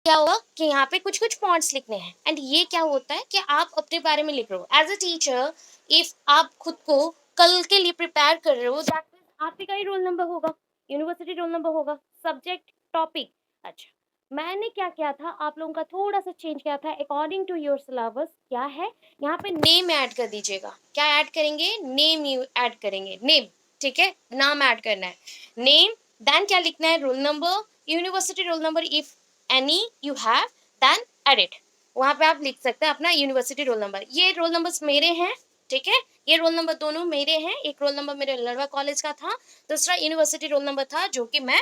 क्या होगा कि यहाँ पे कुछ कुछ पॉइंट्स लिखने हैं, एंड ये क्या होता है कि आप अपने बारे में लिख रहे हो एज अ टीचर। इफ आप खुद को कल के लिए प्रिपेयर कर रहे हो, दैट मीन्स आपका ही रोल नंबर होगा, यूनिवर्सिटी रोल नंबर होगा, सब्जेक्ट, टॉपिक। अच्छा, मैंने क्या किया था, आप लोगों का थोड़ा सा चेंज किया था अकॉर्डिंग टू योर सिलेबस। क्या है यहाँ पे, नेम ऐड कर दीजिएगा। क्या ऐड करेंगे, नेम यू ऐड करेंगे, नेम। ठीक है, नाम ऐड करना है, नेम। देन क्या लिखना है, roll number, university roll number if any you have, then edit. वहां पे आप लिख सकते हैं अपना यूनिवर्सिटी रोल नंबर। ये रोल नंबर्स मेरे हैं, ठीक है, ये रोल नंबर दोनों मेरे हैं। एक रोल नंबर मेरे लड़वा कॉलेज का था, दूसरा यूनिवर्सिटी रोल नंबर था जो कि मैं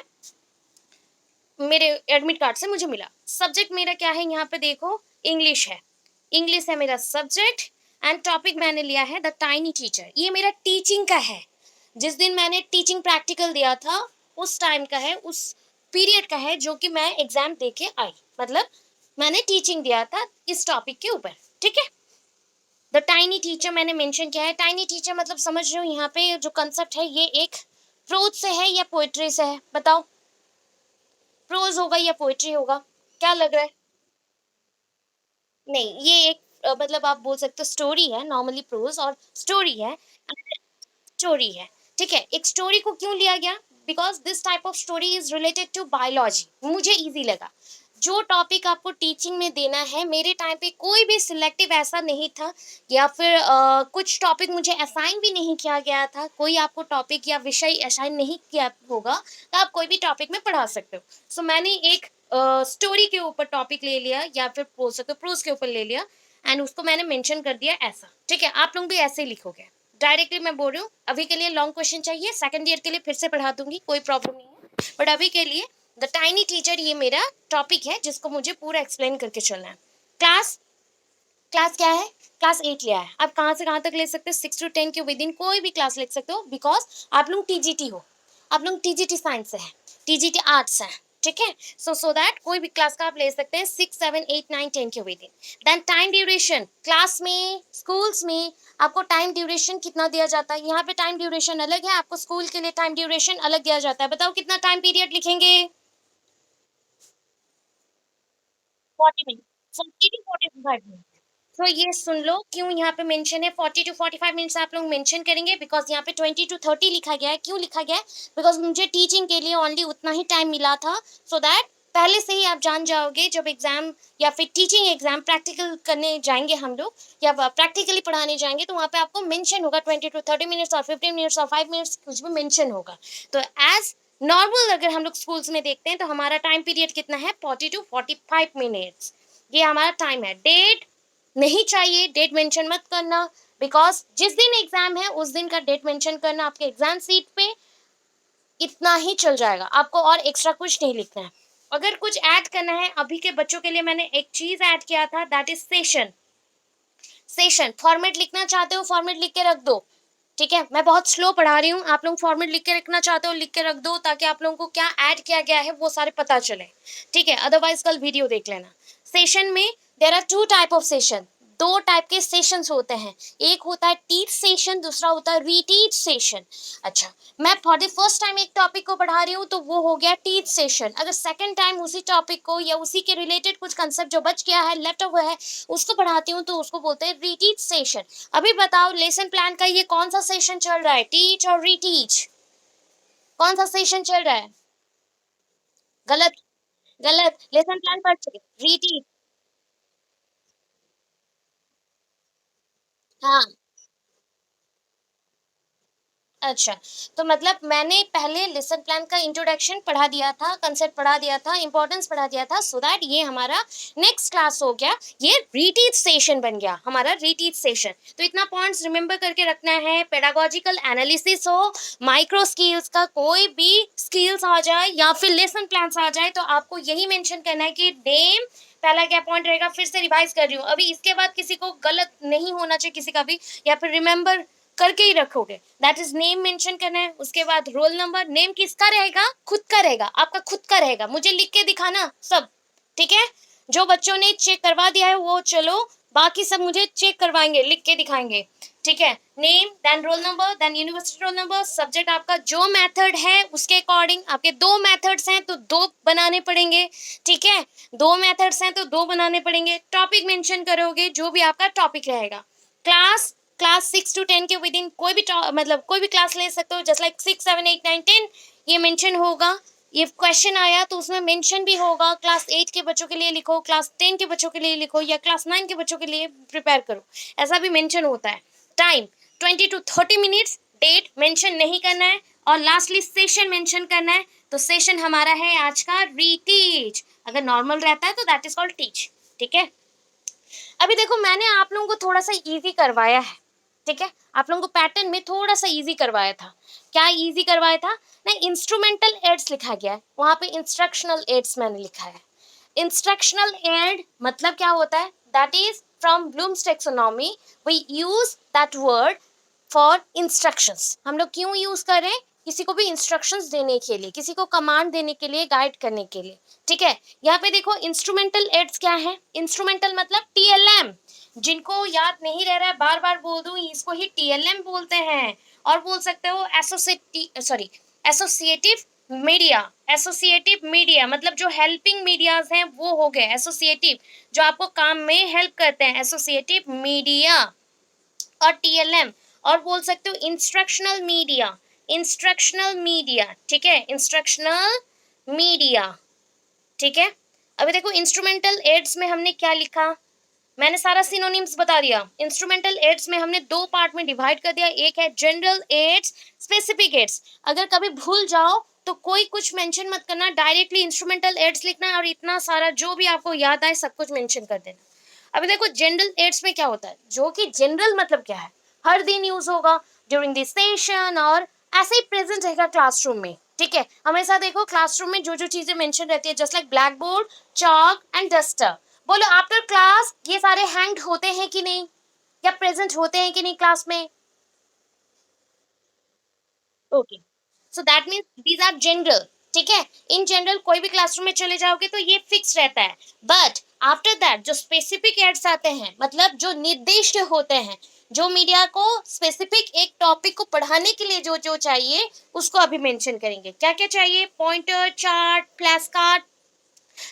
मेरे एडमिट कार्ड से मुझे मिला। सब्जेक्ट मेरा क्या है यहाँ पे देखो, इंग्लिश है, इंग्लिश है मेरा सब्जेक्ट। एंड टॉपिक मैंने लिया है द टाइनी टीचर, ये मेरा टीचिंग का है। जिस दिन मैंने टीचिंग प्रैक्टिकल दिया था उस टाइम का है, उस पीरियड का है जो कि मैं एग्जाम दे के आई, मतलब मैंने टीचिंग दिया था इस टॉपिक के ऊपर। ठीक है, द टाइनी टीचर मैंने मेंशन किया है। टाइनी टीचर मतलब समझ रहे हो यहाँ पे जो कंसेप्ट है, ये एक प्रोज से है या पोएट्री से है, बताओ, प्रोज होगा या पोएट्री होगा, क्या लग रहा है? नहीं, ये एक मतलब आप बोल सकते हो स्टोरी है, नॉर्मली प्रोज और स्टोरी है, स्टोरी है। ठीक है, एक स्टोरी को क्यों लिया गया, because this type of story is related to biology, मुझे इजी लगा। जो टॉपिक आपको टीचिंग में देना है, मेरे टाइम पे कोई भी सिलेक्टिव ऐसा नहीं था, या फिर कुछ टॉपिक मुझे असाइन भी नहीं किया गया था, कोई आपको टॉपिक या विषय असाइन नहीं किया होगा तो आप कोई भी टॉपिक में पढ़ा सकते हो। सो मैंने एक स्टोरी के ऊपर टॉपिक ले लिया, या फिर बोल सकते हो प्रोज के ऊपर ले लिया, एंड उसको मैंने मेंशन कर दिया ऐसा। ठीक है, आप लोग भी ऐसे ही लिखोगे। डायरेक्टली मैं बोल रही हूँ, अभी के लिए लॉन्ग क्वेश्चन चाहिए, सेकंड ईयर के लिए फिर से पढ़ा दूंगी, कोई प्रॉब्लम नहीं है, बट अभी के लिए द टाइनी टीचर ये मेरा टॉपिक है जिसको मुझे पूरा एक्सप्लेन करके चलना है। क्लास, क्लास क्या है, क्लास 8 लिया है। आप कहाँ से कहाँ तक ले सकते हो, 6 to 10 के विद इन कोई भी क्लास ले सकते हो, बिकॉज आप लोग टीजीटी हो, आप लोग टीजीटी साइंस से है, टीजीटी आर्ट्स है। ठीक है, सो दैट कोई भी क्लास का आप ले सकते हैं 6, 7, 8, 9, 10 के within. Then time duration, class में, स्कूल्स में आपको टाइम ड्यूरेशन कितना दिया जाता है, यहाँ पे टाइम ड्यूरेशन अलग है, आपको स्कूल के लिए टाइम ड्यूरेशन अलग दिया जाता है। बताओ कितना टाइम पीरियड लिखेंगे? 40 मिनट, 40 to 45 मिनट। तो ये सुन लो क्यों यहाँ पे मेंशन है 40 to 45 मिनट्स, आप लोग मेंशन करेंगे बिकॉज यहाँ पे 20 to 30 लिखा गया है। क्यों लिखा गया है, बिकॉज मुझे टीचिंग के लिए ओनली उतना ही टाइम मिला था, सो दैट पहले से ही आप जान जाओगे जब एग्जाम या फिर टीचिंग एग्जाम प्रैक्टिकल करने जाएंगे हम लोग, या प्रैक्टिकली पढ़ाने जाएंगे, तो वहाँ पे आपको मेंशन होगा 20 to 30 मिनट्स और 15 मिनट्स और 5 मिनट्स कुछ भी मेंशन होगा। तो एज नॉर्मल अगर हम लोग स्कूल्स में देखते हैं तो हमारा टाइम पीरियड कितना है, 40 to 45 मिनट्स, ये हमारा टाइम है। डेट नहीं चाहिए, डेट मेंशन मत करना, बिकॉज जिस दिन एग्जाम है उस दिन का डेट मेंशन करना, आपके एग्जाम सीट पे इतना ही चल जाएगा, आपको और एक्स्ट्रा कुछ नहीं लिखना है। अगर कुछ ऐड करना है, अभी के बच्चों के लिए मैंने एक चीज ऐड किया था, that is session. Session format लिखना चाहते हो, फॉर्मेट लिख के रख दो। ठीक है, मैं बहुत स्लो पढ़ा रही हूँ, आप लोग फॉर्मेट लिख के रखना चाहते हो लिख के रख दो, ताकि आप लोगों को क्या ऐड किया गया है वो सारे पता चले। ठीक है, अदरवाइज कल वीडियो देख लेना। सेशन में there are 2 type of session, 2 type के सेशंस होते हैं, एक होता है टीच सेशन, दूसरा होता है रीटीच सेशन। अच्छा, मैं फॉर द फर्स्ट टाइम एक टॉपिक को पढ़ा रही हूँ तो वो हो गया टीच सेशन। अगर सेकंड टाइम उसी टॉपिक को या उसी के रिलेटेड कुछ कंसेप्ट जो बच गया है, लेफ्ट ओवर है, उसको पढ़ाती हूँ तो उसको बोलते हैं रीटीच सेशन। अभी बताओ लेसन प्लान का ये कौन सा सेशन चल रहा है, टीच और रीटीच, कौन सा सेशन चल रहा है? गलत, गलत, लेसन प्लान पढ़ चुके, रीटीच। हाँ, अच्छा, तो मतलब मैंने पहले लेसन प्लान का इंट्रोडक्शन पढ़ा दिया था, कंसेप्ट पढ़ा दिया था, इंपॉर्टेंस पढ़ा दिया था, सो दैट ये हमारा नेक्स्ट क्लास हो गया, ये रीटीच सेशन बन गया हमारा, रीटीच सेशन। तो इतना पॉइंट्स रिमेंबर करके रखना है, पेडागोजिकल एनालिसिस हो, माइक्रो स्किल्स का कोई भी स्किल्स आ जाए या फिर लेसन प्लान आ जाए, तो आपको यही मेंशन करना है कि नेम पहला क्या पॉइंट रहेगा, फिर से रिवाइज कर रही हूँ अभी, इसके बाद किसी को गलत नहीं होना चाहिए किसी का भी, या फिर रिमेंबर करके ही रखोगे। दैट इज नेम मेंशन करना है, उसके बाद रोल नंबर, नेम किसका रहेगा, खुद का रहेगा, आपका खुद का रहेगा, मुझे लिख के दिखाना सब। ठीक है, जो बच्चों ने चेक करवा दिया है वो चलो बाकी सब मुझे चेक करवाएंगे, लिख के दिखाएंगे, ठीक है। Name, then roll number, then university roll number, subject आपका जो मेथड है उसके अकॉर्डिंग, आपके दो मेथड्स हैं तो दो बनाने पड़ेंगे, ठीक है। दो मेथड्स हैं तो दो बनाने पड़ेंगे। टॉपिक मेंशन करोगे जो भी आपका टॉपिक रहेगा। क्लास, क्लास 6 to 10 के विद इन कोई भी मतलब कोई भी क्लास ले सकते हो, जस्ट लाइक 6, 7, 8, 9, 10 ये मेंशन होगा। ये क्वेश्चन आया तो उसमें मेंशन भी होगा, क्लास 8 के बच्चों के लिए लिखो, क्लास 10 के बच्चों के लिए लिखो, या क्लास 9 के बच्चों के लिए प्रिपेयर करो, ऐसा भी मेंशन होता है। Time 20 to 30 minutes, date mention नहीं करना है, और लास्टली सेशन मेंशन करना है। तो सेशन हमारा है आज का रीटीच, अगर नॉर्मल रहता है तो दैट इज कॉल्ड टीच, ठीक है। अभी देखो मैंने आप लोगों को थोड़ा सा इजी करवाया है, ठीक है, आप लोगों को पैटर्न में थोड़ा सा इजी करवाया था। क्या इजी करवाया था ना, इंस्ट्रूमेंटल एड्स लिखा गया है, वहां पे इंस्ट्रक्शनल एड्स मैंने लिखा है। इंस्ट्रक्शनल एड मतलब क्या होता है, that is from Bloom's taxonomy, we use that word for instructions. हम लोग क्यों यूज कर रहे हैं, किसी को भी इंस्ट्रक्शंस देने के लिए, किसी को कमांड देने के लिए, गाइड करने के लिए, ठीक है। यहाँ पे देखो इंस्ट्रूमेंटल एड्स क्या है, इंस्ट्रूमेंटल मतलब टीएलएम, जिनको याद नहीं रह रहा है बार बार बोल दूं, इसको ही टीएलएम बोलते हैं। और बोल सकते हो एसोसिएटिव मीडिया, एसोसिएटिव मीडिया मतलब जो हेल्पिंग मीडियाज हैं वो हो गए एसोसिएटिव, जो आपको काम में हेल्प करते हैं, एसोसिएटिव मीडिया। और टीएलएम, और बोल सकते हो इंस्ट्रक्शनल मीडिया, इंस्ट्रक्शनल मीडिया, ठीक है, इंस्ट्रक्शनल मीडिया, ठीक है। अभी देखो इंस्ट्रूमेंटल एड्स में हमने क्या लिखा, मैंने सारा सिनोनिम्स बता दिया। इंस्ट्रूमेंटल एड्स में हमने दो पार्ट में डिवाइड कर दिया, एक है जनरल एड्स, स्पेसिफिक एड्स। अगर कभी भूल जाओ तो कोई कुछ मेंशन मत करना, डायरेक्टली इंस्ट्रूमेंटल एड्स लिखना है और इतना सारा जो भी आपको याद आए सब कुछ मेंशन कर देना। अभी देखो जनरल एड्स में क्या होता है, जो कि जनरल मतलब क्या है, हर दिन यूज होगा, ड्यूरिंग दिस सेशन, और ऐसे ही प्रेजेंट रहेगा क्लासरूम में, ठीक है। हमेशा देखो क्लासरूम में जो जो चीजें मेंशन रहती है, just like black board, chalk and duster. बोलो आफ्टर क्लास ये सारे हैंग होते हैं कि नहीं, या प्रेजेंट होते हैं कि नहीं क्लास में। Okay, so that means these are general, ठीक है। इन जनरल कोई भी क्लासरूम में चले जाओगे तो ये फिक्स रहता है। बट आफ्टर दैट जो स्पेसिफिक एड्स आते हैं, मतलब जो निर्दिष्ट होते हैं, जो मीडिया को स्पेसिफिक एक टॉपिक को पढ़ाने के लिए जो जो चाहिए उसको अभी मेंशन करेंगे। क्या क्या चाहिए, पॉइंटर, चार्ट, फ्लैश कार्ड।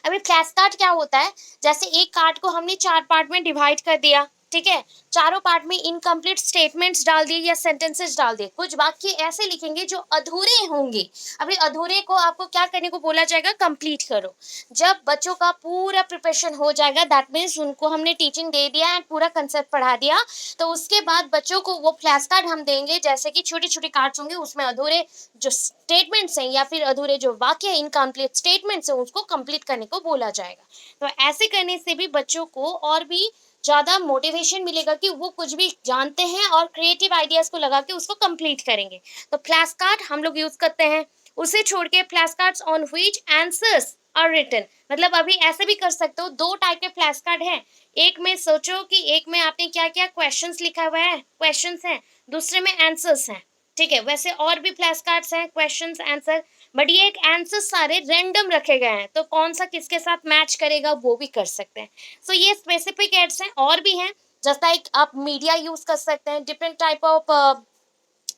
अभी फ्लैश कार्ड क्या होता है, जैसे एक कार्ड को हमने चार पार्ट में डिवाइड कर दिया, ठीक है, चारों पार्ट में इनकम्प्लीट स्टेटमेंट्स डाल दिए या सेंटेंसेस डाल दिए, कुछ वाक्य ऐसे लिखेंगे जो अधूरे होंगे। अभी अधूरे को आपको क्या करने को बोला जाएगा, कंप्लीट करो। जब बच्चों का पूरा प्रिपरेशन हो जाएगा, दैट मीन्स उनको हमने टीचिंग दे दिया एंड पूरा कंसेप्ट पढ़ा दिया, तो उसके बाद बच्चों को वो फ्लैश कार्ड हम देंगे, जैसे कि छोटे छोटे कार्ड्स होंगे, उसमें अधूरे जो स्टेटमेंट्स हैं या फिर अधूरे जो वाक्य इनकम्प्लीट स्टेटमेंट्स हैं उसको कंप्लीट करने को बोला जाएगा। तो ऐसे करने से भी बच्चों को और भी ज़्यादा मोटिवेशन मिलेगा कि वो कुछ भी जानते हैं और क्रिएटिव आइडियाज़ को लगा के उसको कंप्लीट करेंगे। तो फ्लैश कार्ड हम लोग यूज़ करते हैं। उसे छोड़ के flash cards on which answers are written, मतलब अभी ऐसे भी कर सकते हो, दो टाइप के फ्लैश कार्ड हैं। एक में सोचो कि एक में आपने क्या क्या क्वेश्चंस लिखा हुआ है, क्वेश्चंस हैं, दूसरे में आंसर्स हैं, ठीक है। वैसे और भी फ्लैश कार्ड्स हैं, क्वेश्चंस आंसर, बट ये एक आंसर सारे रैंडम रखे गए हैं, तो कौन सा किसके साथ मैच करेगा वो भी कर सकते हैं। सो ये स्पेसिफिक एड्स हैं, और भी हैं, जस्ट लाइक आप मीडिया यूज कर सकते हैं, different type of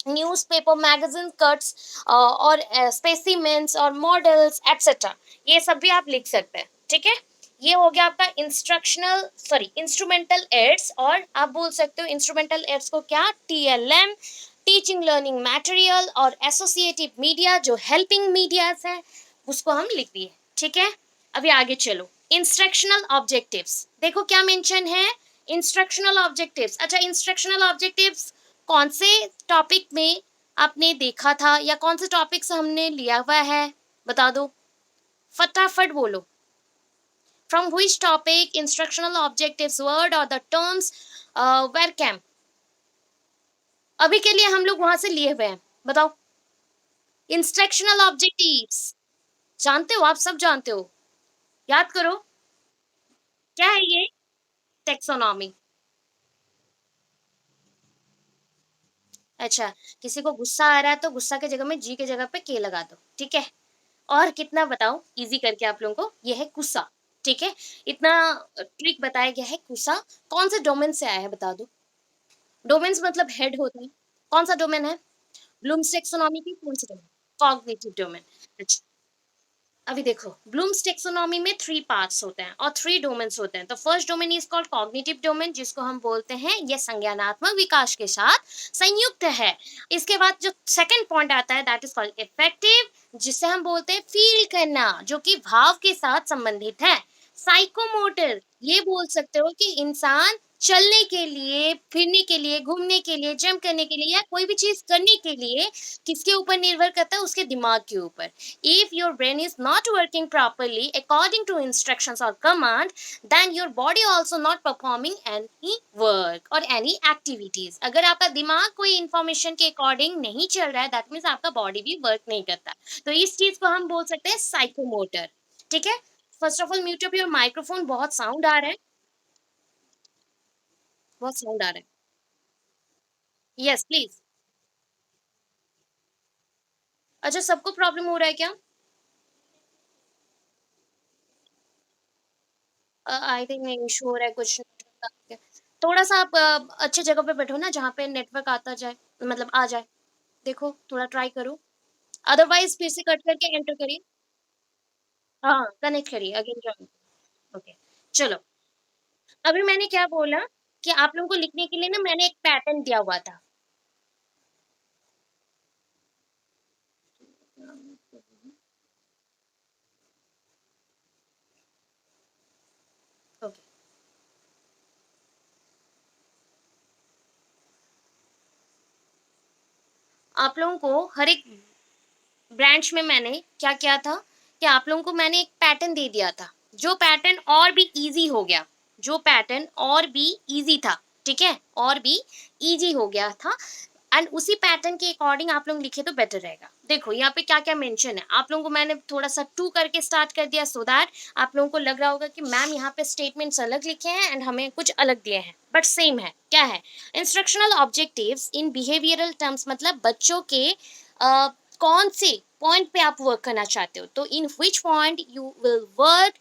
newspaper, magazine cuts, और स्पेसिमेंस और मॉडल्स एटसेट्रा, ये सब भी आप लिख सकते हैं, ठीक है। ये हो गया आपका इंस्ट्रूमेंटल एड्स। और आप बोल सकते हो इंस्ट्रूमेंटल एड्स को क्या, टीएलएम, टीचिंग लर्निंग मटेरियल, और एसोसिएटिव मीडिया जो हेल्पिंग मीडियाज हैं उसको हम लिख दिए, ठीक है। अभी आगे चलो, इंस्ट्रक्शनल ऑब्जेक्टिव्स देखो क्या मेंशन है, इंस्ट्रक्शनल ऑब्जेक्टिव्स। अच्छा, इंस्ट्रक्शनल ऑब्जेक्टिव्स कौन से टॉपिक में आपने देखा था, या कौन से टॉपिक से हमने लिया हुआ है, बता दो, फटाफट बोलो। From which topic instructional objectives word और द टर्म्स वेर कैम, अभी के लिए हम लोग वहां से लिए हुए हैं, बताओ। इंस्ट्रक्शनल ऑब्जेक्टिव्स जानते हो, आप सब जानते हो, याद करो, क्या है ये, टेक्सोनॉमी। अच्छा, किसी को गुस्सा आ रहा है तो गुस्सा की जगह में जी की जगह पे के लगा दो, ठीक है। और कितना बताओ इजी करके आप लोगों को, ये है गुस्सा, ठीक है, इतना ट्रिक बताया गया है। कुसा कौन से डोमेन से आया है बता दो। डोमेन्स मतलब हेड होता है। कौन सा डोमेन है? ब्लूम्स टेक्सोनॉमी की कौन सी डोमेन? Cognitive domain. अच्छा, अभी देखो ब्लूम्स टेक्सोनॉमी में 3 पार्ट्स होते हैं और 3 डोमेन्स होते हैं। तो first domain is called cognitive domain, जिसको हम बोलते हैं ये संज्ञानात्मक विकास के साथ संयुक्त है। इसके बाद जो सेकंड पॉइंट आता है दैट इज कॉल्ड इफेक्टिव, जिसे हम बोलते हैं फील करना, जो कि भाव के साथ संबंधित है। साइकोमोटर, ये बोल सकते हो कि इंसान चलने के लिए, फिरने के लिए, घूमने के लिए, जंप करने के लिए या कोई भी चीज करने के लिए किसके ऊपर निर्भर करता है? उसके दिमाग के ऊपर। If your brain is not working properly according to instructions or command, then your body also not performing any work or any activities. अगर आपका दिमाग कोई इंफॉर्मेशन के अकॉर्डिंग नहीं चल रहा है, दैट मीन्स आपका बॉडी भी वर्क नहीं करता। तो इस चीज को हम बोल सकते हैं साइकोमोटर। ठीक है, first of all mute up your microphone, बहुत साउंड आ रहा है, बहुत साउंड आ रहा है। Yes please. अच्छा, सबको प्रॉब्लम हो रहा है क्या? आई थिंक इशू हो रहा है कुछ network का। थोड़ा सा आप अच्छे जगह पे बैठो ना जहाँ पे नेटवर्क आता जाए, मतलब आ जाए। देखो थोड़ा ट्राई करो, अदरवाइज फिर से कट करके एंटर करिए। हाँ, कनेक्ट करिए अगेन जॉइन। ओके, चलो। अभी मैंने क्या बोला कि आप लोगों को लिखने के लिए ना मैंने एक पैटर्न दिया हुआ था। ओके, आप लोगों को हर एक ब्रांच में मैंने क्या किया था कि आप लोगों को मैंने एक पैटर्न दे दिया था, जो पैटर्न और भी इजी हो गया, जो पैटर्न और भी इजी था। ठीक है, और भी इजी हो गया था। एंड उसी पैटर्न के अकॉर्डिंग आप लोग लिखे तो बेटर रहेगा। देखो यहाँ पे क्या क्या मेंशन है, आप लोगों को मैंने थोड़ा सा टू करके स्टार्ट कर दिया सो दैट आप लोगों को लग रहा होगा कि मैम यहाँ पे स्टेटमेंट्स अलग लिखे हैं एंड हमें कुछ अलग दिए हैं, बट सेम है। क्या है? इंस्ट्रक्शनल ऑब्जेक्टिव्स इन बिहेवियरल टर्म्स, मतलब बच्चों के कौन से पॉइंट पे आप वर्क करना चाहते हो, तो in which point you will work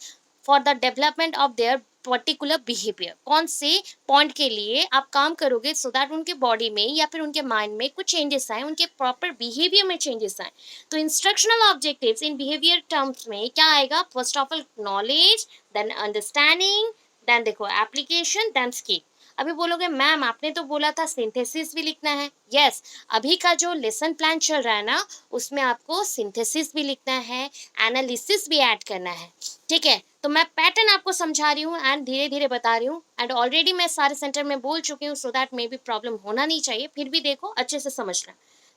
for the development of their particular behaviour, कौन से पॉइंट के लिए आप काम करोगे सो दैट उनके बॉडी में या फिर उनके माइंड में कुछ चेंजेस आए, उनके प्रॉपर बिहेवियर में चेंजेस आए। तो instructional objectives in behaviour terms में क्या आएगा? First of all knowledge, then understanding, देन देखो एप्लीकेशन, देन स्किल। अभी बोलोगे मैम आपने तो बोला था सिंथेसिस भी लिखना है। यस, अभी का जो लेसन प्लान चल रहा है ना, उसमें आपको सिंथेसिस भी लिखना है, एनालिसिस भी ऐड करना है। ठीक है, तो मैं पैटर्न आपको समझा रही हूँ एंड धीरे धीरे बता रही हूँ, एंड ऑलरेडी मैं सारे सेंटर में बोल चुकी हूँ, सो दैट मे भी प्रॉब्लम होना नहीं चाहिए, फिर भी देखो अच्छे से समझना।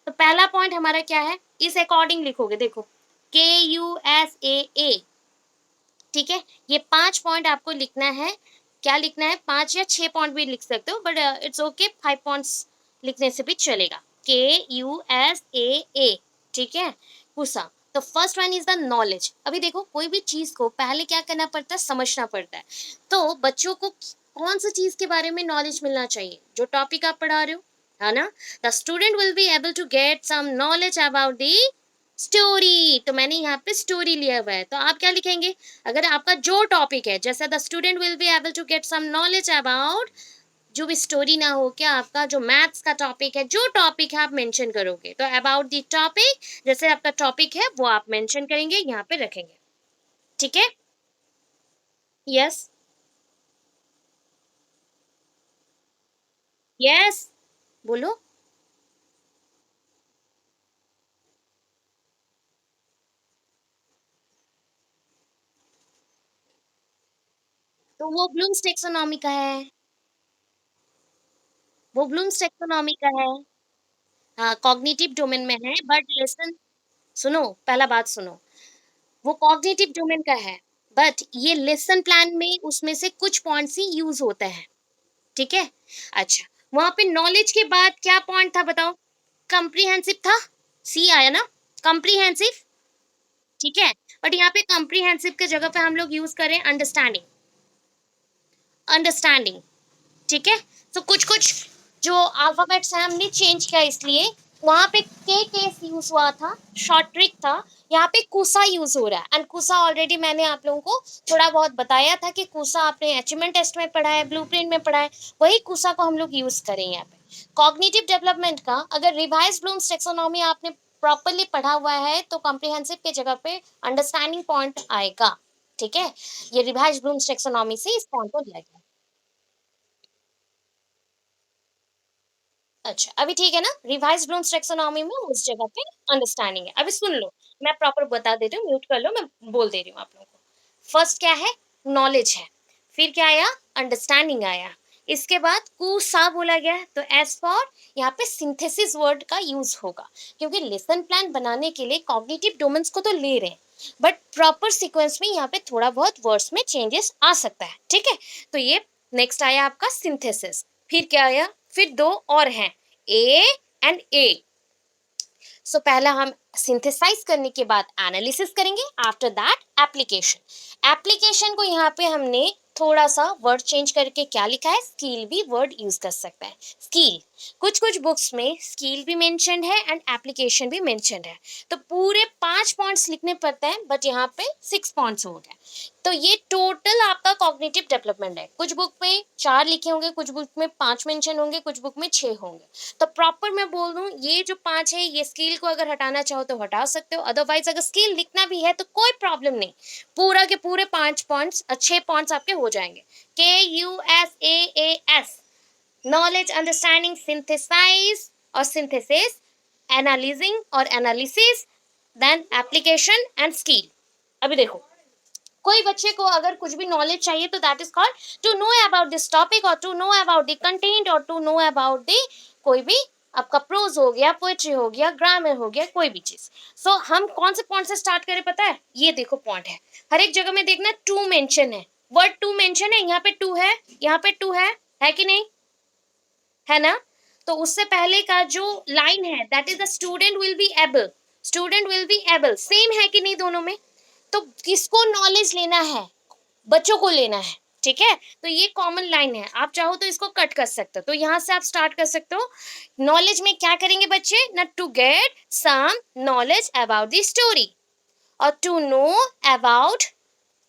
तो पहला पॉइंट हमारा क्या है, इस अकॉर्डिंग लिखोगे। देखो KUSAA, ठीक है, ये 5 पॉइंट आपको लिखना है। क्या लिखना है? 5 या 6 पॉइंट भी लिख सकते हो, बट इट्स ओके, 5 पॉइंट्स लिखने से भी चलेगा। KUSAA, ठीक है, कुसा। तो first one is the knowledge. अभी देखो कोई भी चीज को पहले क्या करना पड़ता है? समझना पड़ता है। तो बच्चों को कौन सी चीज के बारे में नॉलेज मिलना चाहिए? जो टॉपिक आप पढ़ा रहे हो, है ना? The student will be able to get some knowledge about the story. तो मैंने यहाँ पे स्टोरी लिया हुआ है, तो आप क्या लिखेंगे? अगर आपका जो टॉपिक है, जैसे the student will be able to get some knowledge about, जो भी स्टोरी ना हो, क्या आपका जो मैथ्स का टॉपिक है, जो टॉपिक है आप मेंशन करोगे, तो अबाउट द टॉपिक, जैसे आपका टॉपिक है वो आप मेंशन करेंगे, यहाँ पे रखेंगे। ठीक है? यस। यस, बोलो। तो वो ब्लूम्स टेक्सोनॉमी का है, वो ब्लूम्स टेक्सोनॉमी का है। हाँ, कॉग्निटिव डोमेन में है, बट लेसन, सुनो, पहला बात सुनो, वो कॉग्निटिव डोमेन का है, बट ये लेसन प्लान में उसमें से कुछ पॉइंट्स ही यूज होते हैं। ठीक है, अच्छा, वहां पे नॉलेज के बाद क्या पॉइंट था बताओ? कंप्रीहेंसिव था, सी आया ना, कंप्रीहेंसिव। ठीक है, बट यहाँ पे कंप्रीहेंसिव के जगह पे हम लोग यूज करें अंडरस्टैंडिंग, अंडरस्टैंडिंग। ठीक है, तो कुछ कुछ जो अल्फाबेट्स हैं हमने चेंज किया, इसलिए वहां पे के केस यूज हुआ था, शॉर्ट ट्रिक था। यहाँ पे कुसा यूज हो रहा है, एंड कुसा ऑलरेडी मैंने आप लोगों को थोड़ा बहुत बताया था कि कुसा आपने अचीवमेंट टेस्ट में पढ़ा है, ब्लूप्रिंट में पढ़ा है, वही कुसा को हम लोग यूज करें यहाँ पे। कॉग्निटिव डेवलपमेंट का अगर रिवाइज ब्लूम्स टेक्सोनॉमी आपने प्रॉपरली पढ़ा हुआ है तो कॉम्प्रिहेंसिव के जगह पे अंडरस्टैंडिंग पॉइंट आएगा। ठीक है, ये रिवाइज ब्लूम्स टेक्सोनॉमी से इस पॉइंट को लिया गया। अच्छा अभी ठीक है ना, रिवाइज ब्लूम्स टेक्सोनॉमी में उस जगह पे अंडरस्टैंडिंग है। अभी सुन लो, मैं प्रॉपर बता देती हूँ, म्यूट कर लो, मैं बोल दे रही हूँ आप लोगों को। फर्स्ट क्या है, नॉलेज है। फिर क्या आया, अंडरस्टैंडिंग आया। इसके बाद कु सा बोला गया है, तो एस फॉर यहाँ पे सिंथेसिस वर्ड का यूज होगा, क्योंकि लेसन प्लान बनाने के लिए कॉग्निटिव डोमेन्स को तो ले रहे हैं, बट प्रॉपर सीक्वेंस में यहाँ पे थोड़ा बहुत वर्ड्स में चेंजेस आ सकता है। ठीक है, तो ये नेक्स्ट आया आपका सिंथेसिस। फिर क्या आया, फिर दो और हैं, ए एंड ए। सो पहला हम सिंथेसाइज करने के बाद एनालिसिस करेंगे, आफ्टर दैट एप्लीकेशन। एप्लीकेशन को यहाँ पे हमने थोड़ा सा वर्ड चेंज करके क्या लिखा है, स्किल भी वर्ड यूज कर सकता है। स्किल, कुछ कुछ बुक्स में स्किल भी मेंशन्ड है एंड एप्लीकेशन भी मेंशन्ड है, तो पूरे 5 पॉइंट्स लिखने पड़ते हैं, बट यहाँ पे 6 पॉइंट्स हो गए। तो ये टोटल आपका कॉग्निटिव डेवलपमेंट है। कुछ बुक में 4 लिखे होंगे, कुछ बुक में 5 मेंशन होंगे, कुछ बुक में 6 होंगे। तो प्रॉपर मैं बोल दूं, ये जो 5 है, ये स्किल को अगर हटाना चाहो तो हटा सकते हो, अदरवाइज अगर स्किल लिखना भी है तो कोई प्रॉब्लम नहीं, पूरा के पूरे 5 पॉइंट्स, 6 पॉइंट्स आपके हो जाएंगे। KUSAAS, नॉलेज, अंडरस्टैंडिंग, सिंथेसाइज और सिंथेसिस, एनालिजिंग और analysis, then application and skill. अभी देखो, कोई बच्चे को अगर कुछ भी नॉलेज चाहिए तो that is called to know about this topic, और to know about the content, और टू नो अबाउट द कोई भी आपका प्रोज हो गया, पोएट्री हो गया, ग्रामर हो गया, कोई भी चीज। सो हम कौन से पॉइंट से स्टार्ट करें पता है, ये देखो पॉइंट है, हर एक जगह में देखना टू मेंशन है, वर्ड टू मेंशन है, यहाँ पे टू है, यहाँ पे टू है कि नहीं, है ना। तो उससे पहले का जो लाइन है, that is the student will be able, student will be able, same है कि नहीं दोनों में। तो किसको नॉलेज लेना है, बच्चों को लेना है। ठीक है, तो ये कॉमन लाइन है, आप चाहो तो इसको कट कर सकते हो, तो यहां से आप स्टार्ट कर सकते हो। नॉलेज में क्या करेंगे बच्चे, ना to get some knowledge about the story, और to know about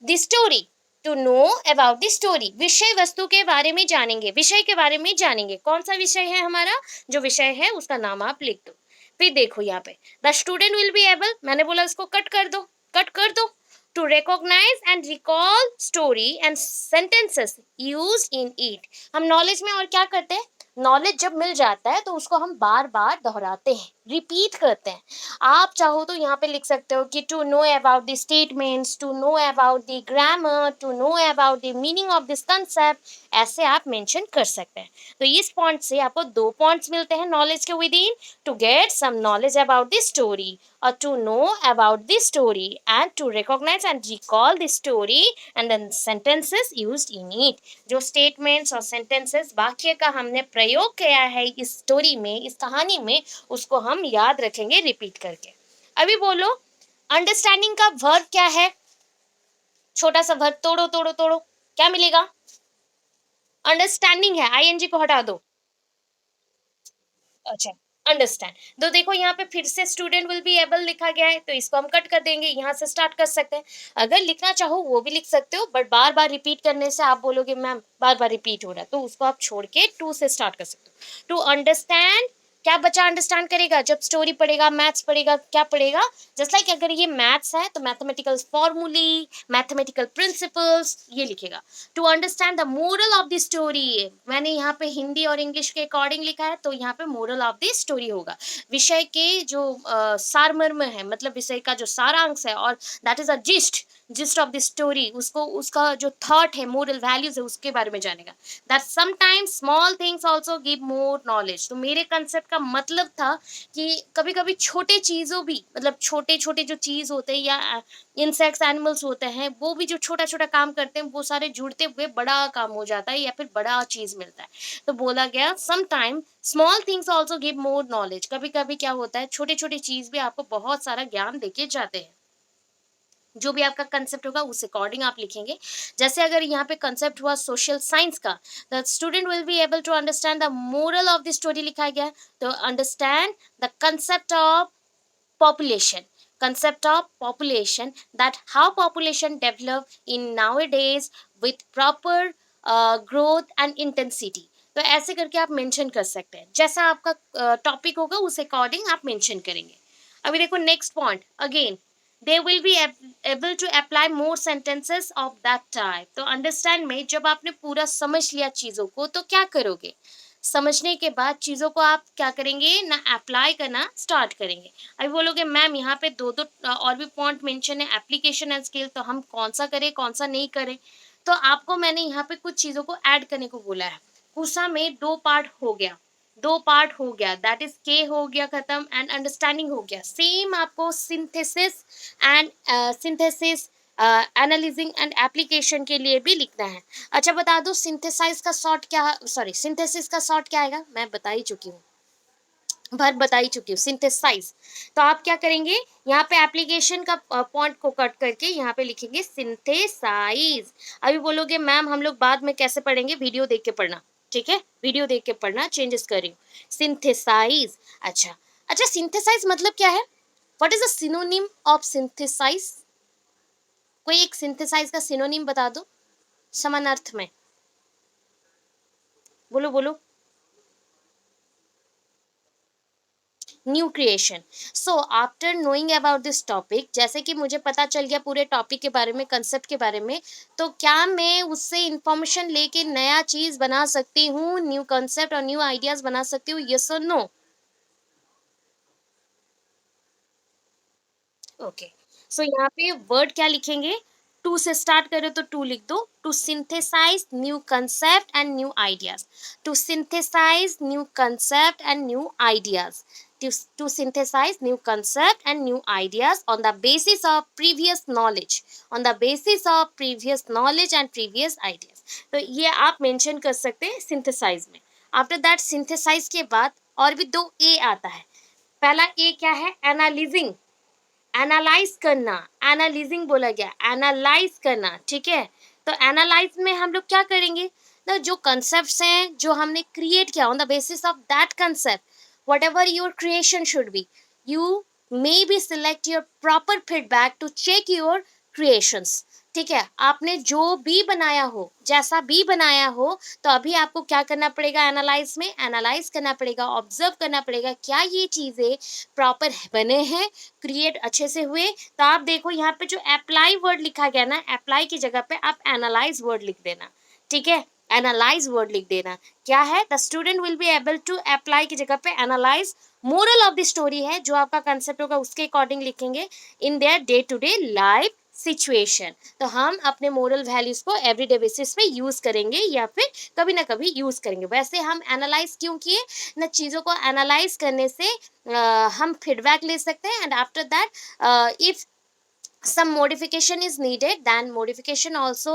the story, to know about the story, विषय वस्तु के बारे में जानेंगे, विषय के बारे में जानेंगे। कौन सा विषय है हमारा, जो विषय है उसका नाम आप लिख दो। फिर देखो यहाँ पे the student will be able, मैंने बोला इसको कट कर दो, कट कर दो। To recognise and recall story and sentences use in it, हम नॉलेज में और क्या करते हैं, नॉलेज जब मिल जाता है तो उसको हम बार बार दोहराते हैं, रिपीट करते हैं। आप चाहो तो यहाँ पे लिख सकते हो कि to know about the statements, to know about the grammar, to know about the meaning of this concept, ऐसे आप मेंशन कर सकते हैं। तो इस पॉइंट से आपको 2 पॉइंट्स मिलते हैं नॉलेज के within, to get some knowledge about the story, or to know about the story, and to recognize and recall the story and then sentences used in it। जो statements और sentences वाक्य का हमने प्रयोग किया है इस स्टोरी में, इस कहानी में, उसको हम याद रखेंगे रिपीट करके। अभी बोलो, अंडरस्टैंडिंग का वर्ब क्या है, छोटा सा वर्ब, तोड़ो तोड़ो तोड़ो, क्या मिलेगा, अंडरस्टैंडिंग है, आईएनजी को हटा दो। अच्छा, अंडरस्टैंड। तो देखो यहाँ पे फिर से स्टूडेंट विल बी एबल लिखा गया है, तो इसको हम कट कर देंगे, यहाँ से स्टार्ट कर सकते हैं। अगर लिखना चाहो वो भी लिख सकते हो, बट बार बार रिपीट करने से आप बोलोगे मैम बार बार रिपीट हो रहा है, तो उसको आप छोड़ के टू से स्टार्ट कर सकते हो। टू अंडरस्टैंड, क्या बच्चा अंडरस्टैंड करेगा, जब स्टोरी पढ़ेगा, मैथ्स पढ़ेगा, क्या पढ़ेगा, जस्ट लाइक अगर ये मैथ्स है तो मैथमेटिकल फॉर्मूली, मैथमेटिकल प्रिंसिपल्स, ये लिखेगा। To understand the moral of the story, मैंने यहाँ पे हिंदी और इंग्लिश के अकॉर्डिंग लिखा है, तो यहाँ पे मोरल ऑफ द स्टोरी होगा, विषय के जो सारमर्म है, मतलब विषय का जो सारांश है, और that is a gist of the story, उसको उसका जो थॉट है, मोरल वैल्यूज है, उसके बारे में जानेगा। That sometimes small things also give more knowledge, तो मेरे कंसेप्ट का मतलब था कि कभी कभी छोटे चीज़ों भी, मतलब छोटे छोटे जो चीज़ होते हैं या इंसेक्ट्स, एनिमल्स होते हैं, वो भी जो छोटा छोटा काम करते हैं, वो सारे जुड़ते हुए बड़ा काम हो जाता है या फिर बड़ा चीज़ मिलता है। तो बोला गया some time small things also give more knowledge, कभी कभी क्या होता है, छोटे छोटे चीज़ भी आपको बहुत सारा ज्ञान देके जाते हैं। जो भी आपका कंसेप्ट होगा उस अकॉर्डिंग आप लिखेंगे। जैसे अगर यहाँ पे कंसेप्ट हुआ सोशल साइंस का, the student will be able to understand the moral of the story लिखा गया है, तो understand the concept of population, concept of population, that how population develop in nowadays with proper growth and intensity। तो ऐसे करके आप mention कर सकते हैं, जैसा आपका टॉपिक होगा उस अकॉर्डिंग आप मेंशन करेंगे। अभी देखो next point again, they will be able to apply more sentences of that type। तो अंडरस्टैंड में जब आपने पूरा समझ लिया चीजों को तो क्या करोगे, समझने के बाद चीजों को आप क्या करेंगे ना, अप्लाई करना स्टार्ट करेंगे। अभी बोलोगे मैम यहाँ पे दो दो और भी पॉइंट मेंशन है, एप्लीकेशन एंड स्किल, तो हम कौन सा करें कौन सा नहीं करें। तो आपको मैंने यहाँ पे कुछ चीजों को ऐड करने को बोला है। कुसा में दो पार्ट हो गया, दो पार्ट हो गया, दैट इज के हो गया खत्म एंड अंडरस्टैंडिंग हो गया। सेम आपको synthesis and synthesis analysing and application के लिए भी लिखना है। अच्छा बता दो सिंथेसाइज का शॉर्ट क्या, सॉरी सिंथेसिस का शॉर्ट क्या आएगा, मैं बता ही चुकी हूँ, भर बता ही चुकी हूँ, सिंथेसाइज। तो आप क्या करेंगे, यहाँ पे एप्लीकेशन का पॉइंट को कट करके यहाँ पे लिखेंगे सिंथेसाइज। अभी बोलोगे मैम हम लोग बाद में कैसे पढ़ेंगे, वीडियो देख के पढ़ना, ठीक है, वीडियो देख के पढ़ना, चेंजेस कर रही हूँ। सिंथेसाइज, अच्छा अच्छा, सिंथेसाइज मतलब क्या है, what is the synonym of synthesise, कोई एक सिंथेसाइज का सिनोनिम बता दो समानार्थ में, बोलो बोलो। New creation. So after knowing about this topic, जैसे कि मुझे पता चल गया पूरे टॉपिक के बारे में, कंसेप्ट के बारे में, तो क्या मैं उससे इंफॉर्मेशन लेके नया चीज बना सकती हूँ, न्यू कंसेप्ट और न्यू आइडियाज बना सकती हूँ, यस और नो। ओके, सो यहाँ पे वर्ड क्या लिखेंगे, टू से स्टार्ट करें तो टू लिख दो, to synthesise new concept and new ideas, to synthesise new concept and new ideas, to synthesize new concept and new ideas on the basis of previous knowledge, on the basis of previous knowledge and previous ideas। तो ये आप mention कर सकते हैं synthesize में। After that synthesize के बाद और भी दो ए आता है। पहला ए क्या है, एनालिजिंग, एनालाइज करना, एनालिजिंग बोला गया, एनालाइज करना, ठीक है। तो एनालाइज में हम लोग क्या करेंगे ना, जो कंसेप्ट्स हैं जो हमने क्रिएट किया, on the basis of that concept what your creation should be, you may be select your proper feedback to check your creations. ठीक है, आपने जो भी बनाया हो, जैसा भी बनाया हो, तो अभी आपको क्या करना पड़ेगा, एनालाइज में एनालाइज करना पड़ेगा, ऑब्जर्व करना पड़ेगा, क्या ये चीजें प्रॉपर बने हैं, क्रिएट अच्छे से हुए। तो आप देखो यहाँ पे जो अप्लाई वर्ड लिखा गया ना, अप्लाई की जगह पे आप एनालाइज वर्ड लिख देना, ठीक है, एनालाइज वर्ड लिख देना। क्या है, the student will be able to apply की जगह पे analyse, moral of the story है जो आपका कंसेप्ट होगा उसके अकॉर्डिंग लिखेंगे, in their day to day life situation. तो हम अपने मोरल वैल्यूज को एवरीडे बेसिस पे यूज करेंगे या फिर कभी ना कभी यूज करेंगे। वैसे हम एनालाइज क्यों किए ना, चीज़ों को एनालाइज करने से हम फीडबैक ले सकते हैं, and after that if some modification is needed, then modification also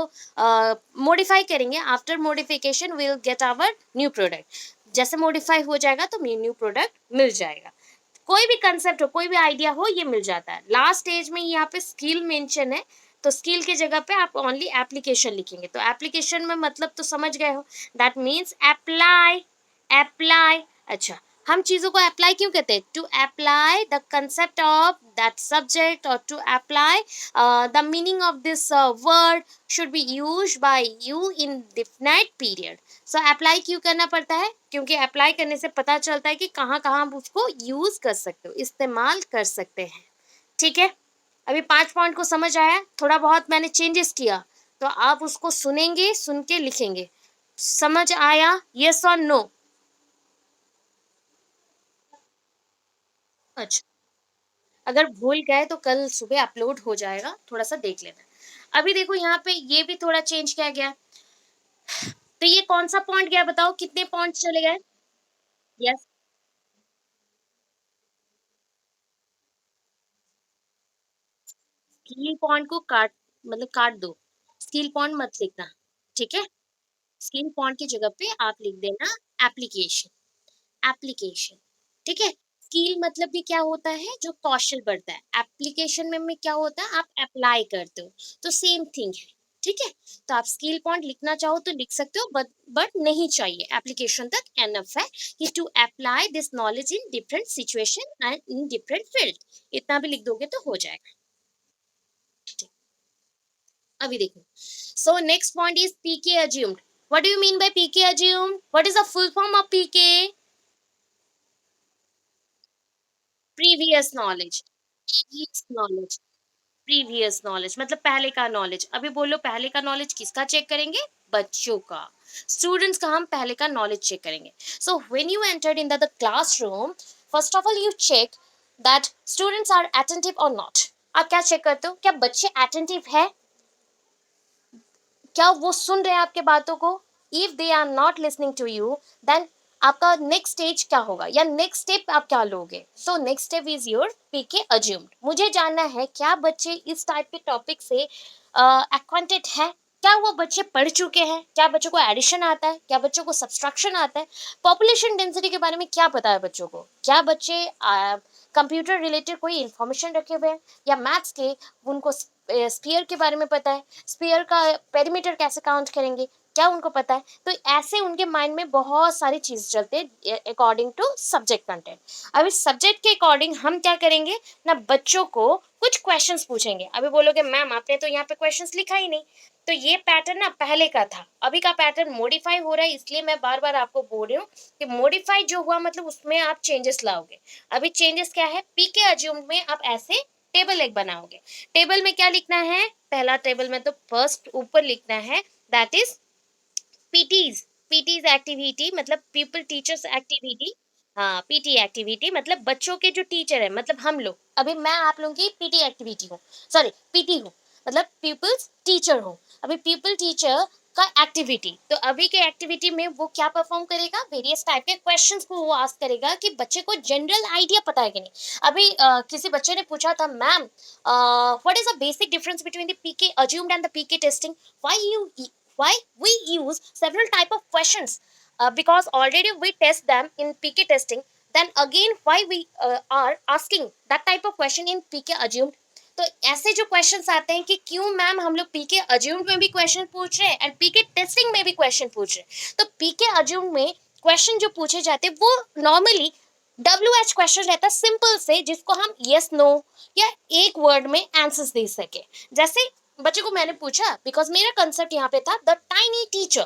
modify करेंगे, after modification we'll get our new product। जैसे modify हो जाएगा तो न्यू प्रोडक्ट मिल जाएगा। कोई भी कंसेप्ट हो, कोई भी आइडिया हो, ये मिल जाता है। लास्ट स्टेज में यहाँ पे स्किल मेंशन है, तो स्किल की जगह पे आप ओनली एप्लीकेशन लिखेंगे। तो एप्लीकेशन में मतलब तो समझ गए हो, दैट मीन्स अप्लाई, अप्लाई। अच्छा, हम चीज़ों को अप्लाई क्यों कहते हैं, to apply the concept of that subject और to apply the meaning of this word should be use by you in definite period. So apply क्यों करना पड़ता है, क्योंकि अप्लाई करने से पता चलता है कि कहाँ कहाँ आप उसको यूज कर सकते हो, इस्तेमाल कर सकते हैं। ठीक है, अभी 5 पॉइंट को समझ आया, थोड़ा बहुत मैंने चेंजेस किया, तो आप उसको सुनेंगे, सुन के लिखेंगे। समझ आया, यस और नो? अच्छा, अगर भूल गए तो कल सुबह अपलोड हो जाएगा, थोड़ा सा देख लेना। अभी देखो यहाँ पे ये भी थोड़ा चेंज किया गया, तो ये कौन सा पॉइंट गया बताओ, कितने पॉइंट चले गए? यस, स्कील पॉइंट को काट, मतलब काट दो, स्कील पॉइंट मत लिखना, ठीक है। स्कील पॉइंट की जगह पे आप लिख देना एप्लीकेशन, एप्लीकेशन, ठीक है। स्किल मतलब भी क्या होता है, जो कौशल बढ़ता है। एप्लीकेशन में क्या होता है, आप अप्लाई करते हो, तो सेम थिंग है। ठीक है, तो आप स्किल पॉइंट लिखना चाहो तो लिख सकते हो, बट नहीं चाहिए, एप्लीकेशन तक एनफ है कि to apply this knowledge in different situation and in different field, इतना भी लिख दोगे तो हो जाएगा। अभी देखो, so next point is PK assumed. What do you mean by PK assumed? What is the full form of PK? Previous knowledge. Previous knowledge, previous knowledge मतलब पहले का नॉलेज। अभी बोलो, पहले का नॉलेज किसका चेक करेंगे? बच्चों का, स्टूडेंट्स का हम पहले का नॉलेज चेक करेंगे। So when you entered in the classroom, first of all you check that students are attentive और नॉट। आप क्या चेक करते हो, क्या बच्चे अटेंटिव है, क्या वो सुन रहे हैं आपके बातों को? If they are not listening to you, then आपका नेक्स्ट स्टेज क्या होगा, या नेक्स्ट स्टेप आप क्या लोगे? So next step is your PK assumed. मुझे जानना है क्या बच्चे इस टाइप के टॉपिक से एक्वांटेड है, क्या वो बच्चे पढ़ चुके हैं, क्या बच्चों को एडिशन आता है, क्या बच्चों को सब्सट्रैक्शन आता है, पॉपुलेशन डेंसिटी के बारे में क्या पता है बच्चों को, क्या बच्चे कंप्यूटर रिलेटेड कोई इंफॉर्मेशन रखे हुए हैं, या मैथ्स के उनको स्पीयर के बारे में पता है, स्पीयर का पेरीमीटर कैसे काउंट करेंगे, क्या उनको पता है? तो ऐसे उनके माइंड में बहुत सारी चीज चलते हैं अकॉर्डिंग टू सब्जेक्ट कंटेंट। अब इस सब्जेक्ट के अकॉर्डिंग हम क्या करेंगे ना, बच्चों को कुछ क्वेश्चंस पूछेंगे। अभी बोलोगे मैम आपने तो यहाँ पे क्वेश्चंस लिखा ही नहीं, तो ये पैटर्न ना पहले का था, अभी का पैटर्न मॉडिफाई हो रहा है, इसलिए मैं बार बार आपको बोल रही हूँ कि मॉडिफाई जो हुआ मतलब उसमें आप चेंजेस लाओगे। अभी चेंजेस क्या है, पीके अज्यूम में आप ऐसे टेबल एक बनाओगे। टेबल में क्या लिखना है, पहला टेबल में तो फर्स्ट ऊपर लिखना है, that is PTs. PTs activity मतलब पीपल टीचर्स एक्टिविटी। हाँ, पीटी एक्टिविटी मतलब बच्चों के जो टीचर है, मतलब हम लोग, अभी मैं आप लोगों की पीटी एक्टिविटी हूँ, सॉरी पीटी हूँ, मतलब पीपल्स टीचर हूँ। अभी पीपल टीचर का एक्टिविटी, तो अभी के एक्टिविटी में वो क्या परफॉर्म करेगा, वेरियस टाइप के क्वेश्चंस को वो आस्क करेगा कि बच्चे को जनरल आइडिया पता है कि नहीं। अभी किसी बच्चे ने पूछा था ma'am what is the basic difference between the PK assumed and the PK testing, why you why we use several type of questions, because already we test them in pk testing, then again why we are asking that type of question in pk assumed। तो ऐसे जो questions आते हैं कि क्यों ma'am हम लोग पीके assumed में भी क्वेश्चन पूछ रहे हैं एंड पीके टेस्टिंग में भी क्वेश्चन पूछ रहे हैं। तो पीके अज्यूम्ड में क्वेश्चन जो पूछे जाते हैं वो नॉर्मली WH क्वेश्चन रहता है, सिंपल से, जिसको हम यस नो या एक वर्ड में आंसर्स दे सके। जैसे बच्चे को मैंने पूछा, बिकॉज मेरा कंसेप्ट यहाँ पे था द टाइनी टीचर।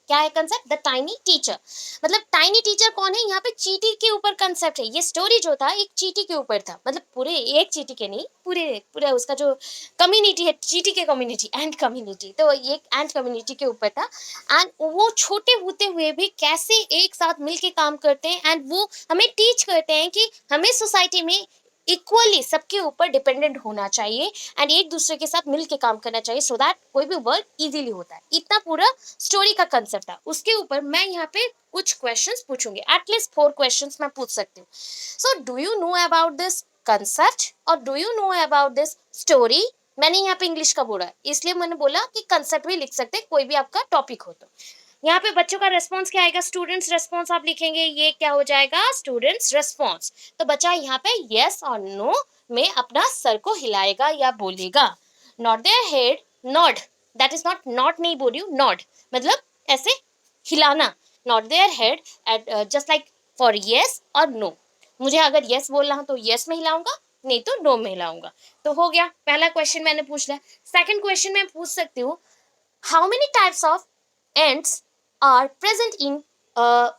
क्या है कंसेप्ट, द टाइनी टीचर, मतलब टाइनी टीचर कौन है, यहाँ पे चीटी के ऊपर कंसेप्ट है। ये स्टोरी जो था एक चीटी के ऊपर था, मतलब पूरे एक चीटी के नहीं, पूरे पूरा उसका जो कम्युनिटी है, चीटी के कम्युनिटी एंड कम्युनिटी, तो ये एंड कम्युनिटी के ऊपर था। एंड वो छोटे होते हुए भी कैसे एक साथ मिलके काम करते हैं, एंड वो हमें टीच करते हैं कि हमें सोसाइटी में इक्वली सबके ऊपर डिपेंडेंट होना चाहिए एंड एक दूसरे के साथ मिल के काम करना चाहिए, सो दैट कोई भी वर्क इजीली होता है। इतना पूरा स्टोरी का कंसेप्ट था। उसके ऊपर मैं यहाँ पे कुछ क्वेश्चंस पूछूंगी, एटलीस्ट 4 क्वेश्चंस मैं पूछ सकती हूँ। So do you know about this concept और do you know about this story? मैंने यहाँ पे इंग्लिश का बोला, इसलिए मैंने बोला कि कंसेप्ट भी लिख सकते, कोई भी आपका टॉपिक हो तो। यहाँ पे बच्चों का रेस्पॉन्स क्या आएगा, स्टूडेंट्स रेस्पॉन्स आप लिखेंगे, ये क्या हो जाएगा, स्टूडेंट्स रेस्पॉन्स। तो बच्चा यहाँ पे यस और नो में अपना सर को हिलाएगा या बोलेगा। Nod their head, nod, that is not, not नहीं बोल रही हूँ, नॉड मतलब ऐसे हिलाना, nod their head at just like for yes और नो। मुझे अगर यस बोलना है तो यस में हिलाऊंगा, नहीं तो नो में हिलाऊंगा। तो हो गया, पहला क्वेश्चन मैंने पूछ लिया। सेकंड क्वेश्चन मैं पूछ सकती हूँ, how many types of ants are present in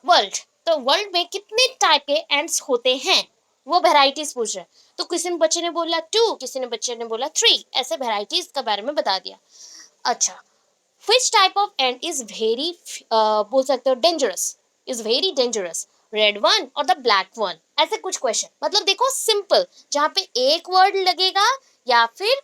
world? तो वर्ल्ड में कितने टाइप के एंड्स होते हैं, वो वेराइटीज पूछ रहे हैं। तो किसी ने बच्चे ने बोला 2, किसी ने बच्चे ने बोला 3, ऐसे वेराइटीज के बारे में बता दिया। अच्छा, which type of ant is very बोल सकते हो dangerous, is very dangerous, red one और द ब्लैक वन? ऐसे कुछ क्वेश्चन, मतलब देखो सिंपल, जहाँ पे एक वर्ड लगेगा या फिर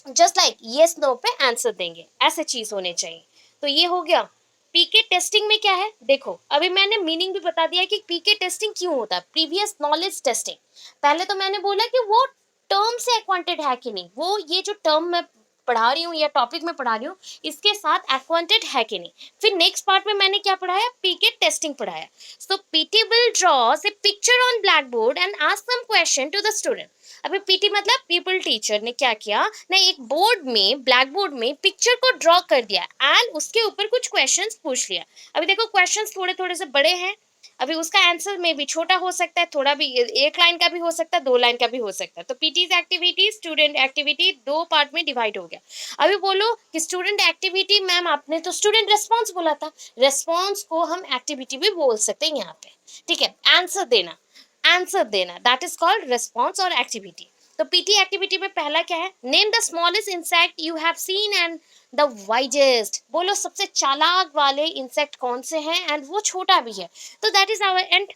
जस्ट लाइक यस नो पे आंसर देंगे, ऐसे चीज होने चाहिए। तो ये हो गया। पीके टेस्टिंग में क्या है, देखो अभी मैंने मीनिंग भी बता दिया कि पीके टेस्टिंग क्यों होता है, प्रीवियस नॉलेज टेस्टिंग। पहले तो मैंने बोला कि वो टर्म से एक्वांटेड है कि नहीं, वो ये जो टर्म मैं पढ़ा रही हूँ या टॉपिक में पढ़ा रही हूँ इसके साथ एक्वांटेड है कि नहीं। फिर नेक्स्ट पार्ट में मैंने क्या पढ़ाया, पीके टेस्टिंग पढ़ाया। So PT will draw a picture on black board and ask some question to the student. अभी पीटी मतलब पीपल टीचर ने क्या किया ना, एक बोर्ड में, ब्लैक बोर्ड में पिक्चर को ड्रॉ कर दिया एंड उसके ऊपर कुछ क्वेश्चंस पूछ लिया। अभी देखो क्वेश्चंस थोड़े थोड़े से बड़े हैं, अभी उसका आंसर में भी छोटा हो सकता है, थोड़ा भी एक लाइन का भी हो सकता है, दो लाइन का भी हो सकता है। तो पीटीज एक्टिविटी, स्टूडेंट एक्टिविटी दो पार्ट में डिवाइड हो गया। अभी बोलो कि स्टूडेंट एक्टिविटी, मैम आपने तो स्टूडेंट रेस्पॉन्स बोला था, रेस्पॉन्स को हम एक्टिविटी भी बोल सकते हैं यहाँ पे, ठीक है। आंसर देना, आंसर देना, दैट इज कॉल्ड रेस्पॉन्स और एक्टिविटी। तो पीटी एक्टिविटी में पहला क्या है, name the smallest insect you have seen and the wisest. बोलो सबसे चालाक वाले इंसेक्ट कौन से हैं एंड वो छोटा भी है। तो दैट इज आवर एंट,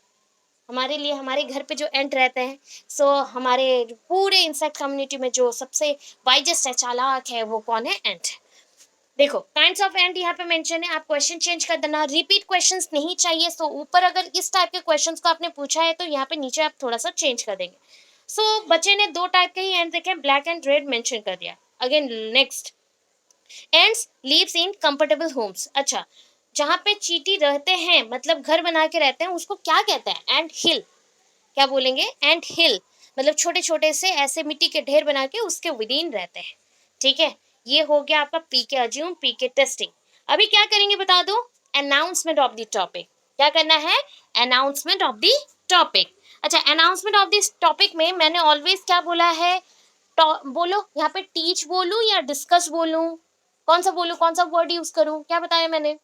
हमारे लिए हमारे घर पे जो एंट रहते हैं, सो हमारे पूरे इंसेक्ट कम्युनिटी में जो सबसे वाइजेस्ट है, चालाक है, वो कौन है, एंट। देखो काइंड्स ऑफ एंट यहाँ पे मेंशन है, आप क्वेश्चन चेंज कर देना, रिपीट क्वेश्चंस नहीं चाहिए। सो ऊपर अगर इस टाइप के क्वेश्चंस को आपने पूछा है तो यहाँ पे नीचे आप थोड़ा सा चेंज कर देंगे। सो बच्चे ने दो टाइप के ही एंट देखे, ब्लैक एंड रेड मेंशन कर दिया। Again next, ants lives in comfortable homes. अच्छा, जहाँ पे चींटी रहते हैं मतलब घर बना के रहते हैं उसको क्या कहते हैं, एंट हिल। क्या बोलेंगे, एंट हिल, मतलब छोटे छोटे से ऐसे मिट्टी के ढेर बना के उसके विद इन रहते हैं, ठीक है। ये हो गया आपका पीके अज्यूम, पीके टेस्टिंग। अभी क्या करेंगे बता दो, अनाउंसमेंट ऑफ द टॉपिक। क्या करना है, अनाउंसमेंट ऑफ द टॉपिक। अच्छा, अनाउंसमेंट ऑफ दिस टॉपिक में मैंने ऑलवेज क्या बोला है, बोलो यहाँ पे टीच बोलूं या डिस्कस बोलूं, कौन सा बोलूं, कौन सा वर्ड यूज करूं, क्या बताया मैंने,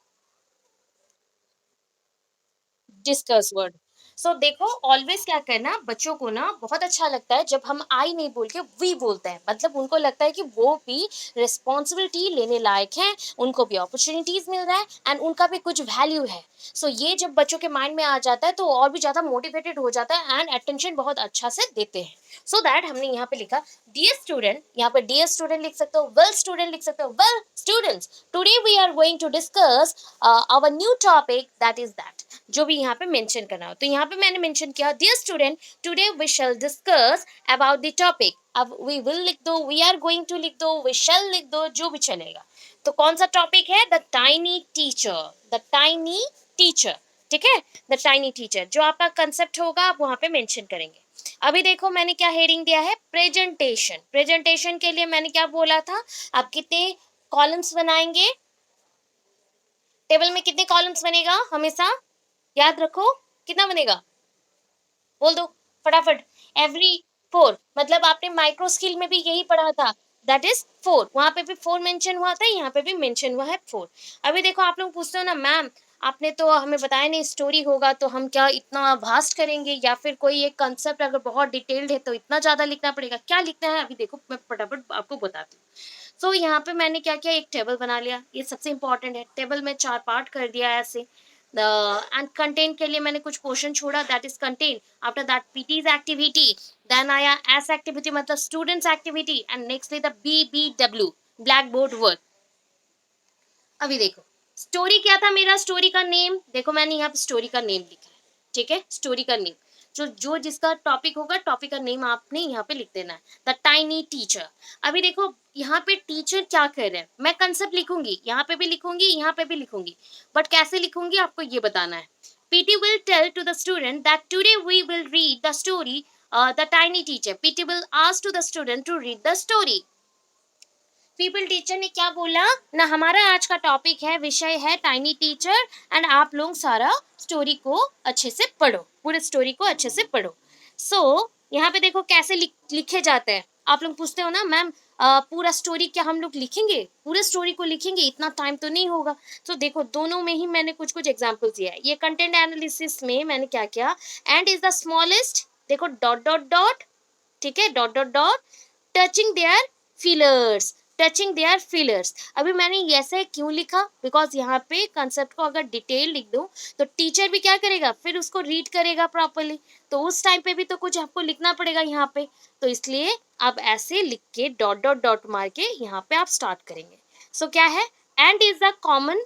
डिस्कस वर्ड। सो देखो ऑलवेज क्या करना, बच्चों को ना बहुत अच्छा लगता है जब हम आई नहीं बोल के वी बोलते हैं, मतलब उनको लगता है कि वो भी रिस्पॉन्सिबिलिटी लेने लायक है, उनको भी अपॉर्चुनिटीज मिल रहा है एंड उनका भी कुछ वैल्यू है। सो ये जब बच्चों के माइंड में आ जाता है तो और भी ज्यादा मोटिवेटेड हो जाता है एंड अटेंशन बहुत अच्छा से देते हैं। सो दैट हमने यहाँ पे लिखा डियर स्टूडेंट, यहाँ पे डियर स्टूडेंट लिख सकते हो, वेल स्टूडेंट लिख सकते हो, well students today we are going to discuss our new topic that is that, जो भी यहाँ पे मेंशन करना हो। तो यहाँ पे मैंने मेंशन किया dear student today we shall discuss about the topic. अब वी विल लिख दो, वी आर गोइंग टू लिख दो, वी शैल लिख दो, जो भी चलेगा। तो कौन सा टॉपिक है, the tiny teacher, the tiny teacher, ठीक है। द टाइनी टीचर, जो आपका कंसेप्ट होगा आप वहां पे मेंशन करेंगे। अभी देखो मैंने क्या हेडिंग दिया है, प्रेजेंटेशन। प्रेजेंटेशन के लिए मैंने क्या बोला था, आप कितने कॉलम्स बनाएंगे, टेबल में कितने कॉलम्स बनेगा हमेशा याद रखो, कितना बनेगा, बोल दो फटाफट। एवरी फोर, मतलब आपने माइक्रो स्किल में भी यही पढ़ा था, दैट इज फोर, वहां पे भी फोर मेंशन हुआ था, यहाँ पे भी मेंशन हुआ है फोर। अभी देखो आप लोग पूछते हो ना मैम आपने तो हमें बताया नहीं, स्टोरी होगा तो हम क्या इतना वास्ट करेंगे, या फिर कोई एक कंसेप्ट अगर बहुत डिटेल्ड है तो इतना ज्यादा लिखना पड़ेगा, क्या लिखना है। अभी देखो मैं फटाफट आपको बताती हूँ। सो यहाँ पे मैंने क्या किया, एक टेबल बना लिया, ये सबसे इंपॉर्टेंट है। टेबल में चार पार्ट कर दिया ऐसे। एंड कंटेन के लिए मैंने कुछ पोर्शन छोड़ा, that is content. After that PT's activity, then आया एस एक्टिविटी मतलब students activity, and next B B W, blackboard work. अभी देखो स्टोरी क्या था मेरा, स्टोरी का नेम देखो मैंने यहाँ पे स्टोरी का नेम लिखा है, ठीक है। स्टोरी का नेम, जो जो जिसका टॉपिक होगा टॉपिक का नेम आपने यहाँ पे लिख देना है, द टाइनी टीचर। अभी देखो यहाँ पे टीचर क्या कर रहे हैं, मैं कंसेप्ट लिखूंगी, यहाँ पे भी लिखूंगी, यहाँ पे भी लिखूंगी, बट कैसे लिखूंगी आपको ये बताना है। PT will tell to the student that today we will read the story, the tiny teacher. PT will ask to the student to read the story. People teacher ने क्या बोला ना, हमारा आज का टॉपिक है, विषय है टाइनी टीचर, एंड आप लोग सारा स्टोरी को अच्छे से पढ़ो, पूरे स्टोरी को अच्छे से पढ़ो। सो यहाँ पे देखो कैसे लिखे जाते हैं। आप लोग पूछते हो ना मैम पूरा स्टोरी क्या हम लोग लिखेंगे, पूरे स्टोरी को लिखेंगे, इतना टाइम तो नहीं होगा। तो देखो दोनों में ही मैंने कुछ कुछ एग्जाम्पल दिया है। ये कंटेंट एनालिसिस में मैंने क्या किया, एंड इज द स्मॉलेस्ट, देखो डॉट डॉट डॉट, ठीक है, dot dot dot, touching their feelers, touching their feelers. अभी मैंने ऐसे क्यों लिखा, बिकॉज यहाँ पे कंसेप्ट को अगर डिटेल लिख दो तो टीचर भी क्या करेगा, फिर उसको रीड करेगा प्रॉपरली, तो उस टाइम पे भी तो कुछ आपको लिखना पड़ेगा यहाँ पे। तो इसलिए आप ऐसे लिख के डॉट डॉट डॉट मार के यहाँ पे आप स्टार्ट करेंगे। सो क्या है, and is the common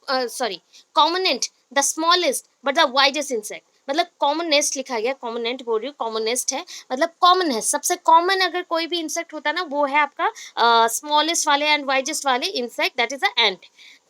sorry, component, the smallest but the widest insect। मतलब कॉमनेस्ट लिखा गया, कॉमनेंट बोल रही हूँ, कॉमनेस्ट है मतलब कॉमन है, सबसे कॉमन अगर कोई भी इंसेक्ट होता है ना वो है आपका स्मॉलेस्ट वाले एंड वाइजेस्ट वाले insect, that is a ant,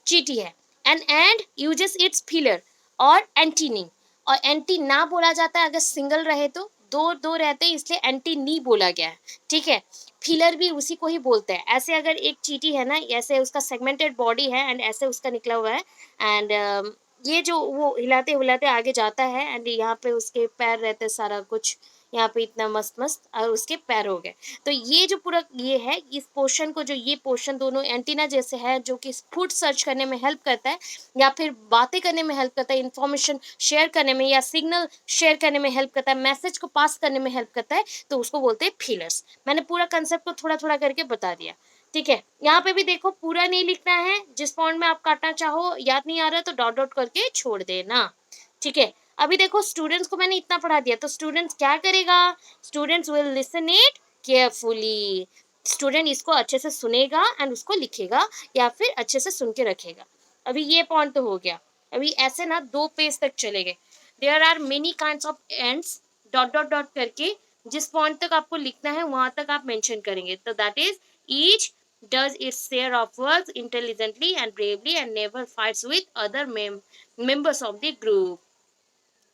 चींटी है। An ant uses its feeler और एंटीनी, और एंटी ना बोला जाता है अगर सिंगल रहे तो, दो दो रहते हैं इसलिए एंटी नी बोला गया है, ठीक है। फीलर भी उसी को ही बोलते हैं। ऐसे अगर एक चींटी है ना, ऐसे उसका सेगमेंटेड बॉडी है एंड ऐसे उसका निकला हुआ है, एंड ये जो वो हिलाते हिलाते आगे जाता है एंड यहाँ पे उसके पैर रहते हैं, सारा कुछ यहाँ पे इतना मस्त मस्त, और उसके पैर हो गए। तो ये जो पूरा ये है, इस पोर्शन को, जो ये पोर्शन दोनों एंटीना जैसे है, जो कि फूड सर्च करने में हेल्प करता है या फिर बातें करने में हेल्प करता है, इंफॉर्मेशन शेयर करने में या सिग्नल शेयर करने में हेल्प करता है, मैसेज को पास करने में हेल्प करता है, तो उसको बोलते हैं फीलर्स। मैंने पूरा कंसेप्ट को थोड़ा थोड़ा करके बता दिया, ठीक है। यहाँ पे भी देखो पूरा नहीं लिखना है, जिस पॉइंट में आप काटना चाहो, याद नहीं आ रहा तो डॉट डॉट करके छोड़ देना, ठीक है। अभी देखो स्टूडेंट्स को मैंने इतना पढ़ा दिया, तो स्टूडेंट्स क्या करेगा, students will listen it carefully, student इसको अच्छे से सुनेगा एंड उसको लिखेगा या फिर अच्छे से सुन के रखेगा। अभी ये पॉइंट तो हो गया। अभी ऐसे ना 2 पेज तक चलेंगे। There are many kinds of ants, dot dot dot करके जिस पॉइंट तक आपको लिखना है वहां तक आप मेंशन करेंगे, तो that is each does its share of work intelligently and bravely and never fights with other members of the group।